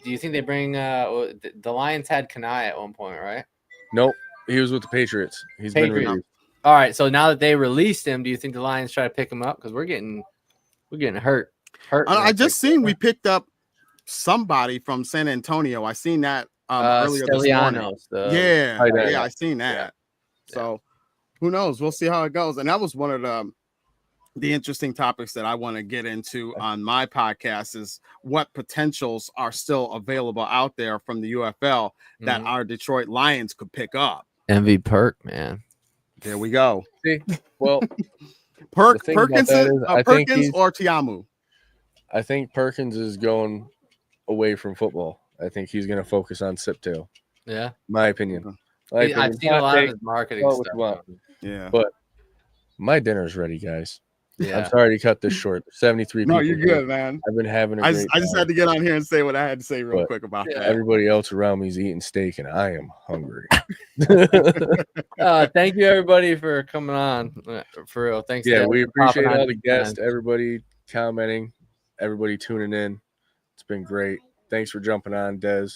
Do you think they bring the Lions had Kanai at one point, right? Nope, he was with the Patriots. He's been released. All right, so now that they released him, do you think the Lions try to pick him up? Because we're getting hurt. I just seen we picked up somebody from San Antonio. I seen that earlier this morning. I seen that. Yeah. So who knows? We'll see how it goes. And that was one of the interesting topics that I want to get into on my podcast is what potentials are still available out there from the UFL that our Detroit Lions could pick up. MV Perk, man. There we go. See, well, Perkins or Tiamu? I think Perkins is going away from football. I think he's going to focus on Siptail. Yeah, my opinion. I've seen a lot of his marketing stuff. Yeah, but my dinner's ready, guys. Yeah, I'm sorry to cut this short. 73 people. No, you're good, man. I've been having a great I just had to get on here and say what I had to say real quick about that. Everybody else around me is eating steak, and I am hungry. Thank you, everybody, for coming on. For real, thanks. Yeah, we appreciate all the guests, everybody commenting, everybody tuning in. It's been great. Thanks for jumping on, Des.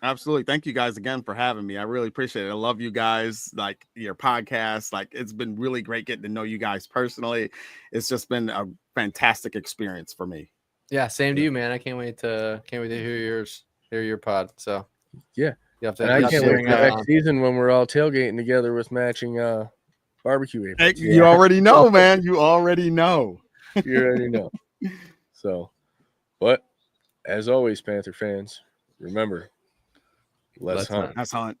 Absolutely. Thank you guys again for having me. I really appreciate it. I love you guys, like your podcast. Like it's been really great getting to know you guys personally. It's just been a fantastic experience for me. Yeah, same to you, man. I can't wait to hear your pod. So yeah. I can't wait for next season when we're all tailgating together with matching barbecue aprons. You already know, man. You already know. You already know. So, but as always, Panther fans, remember, let's hunt. Let's hunt.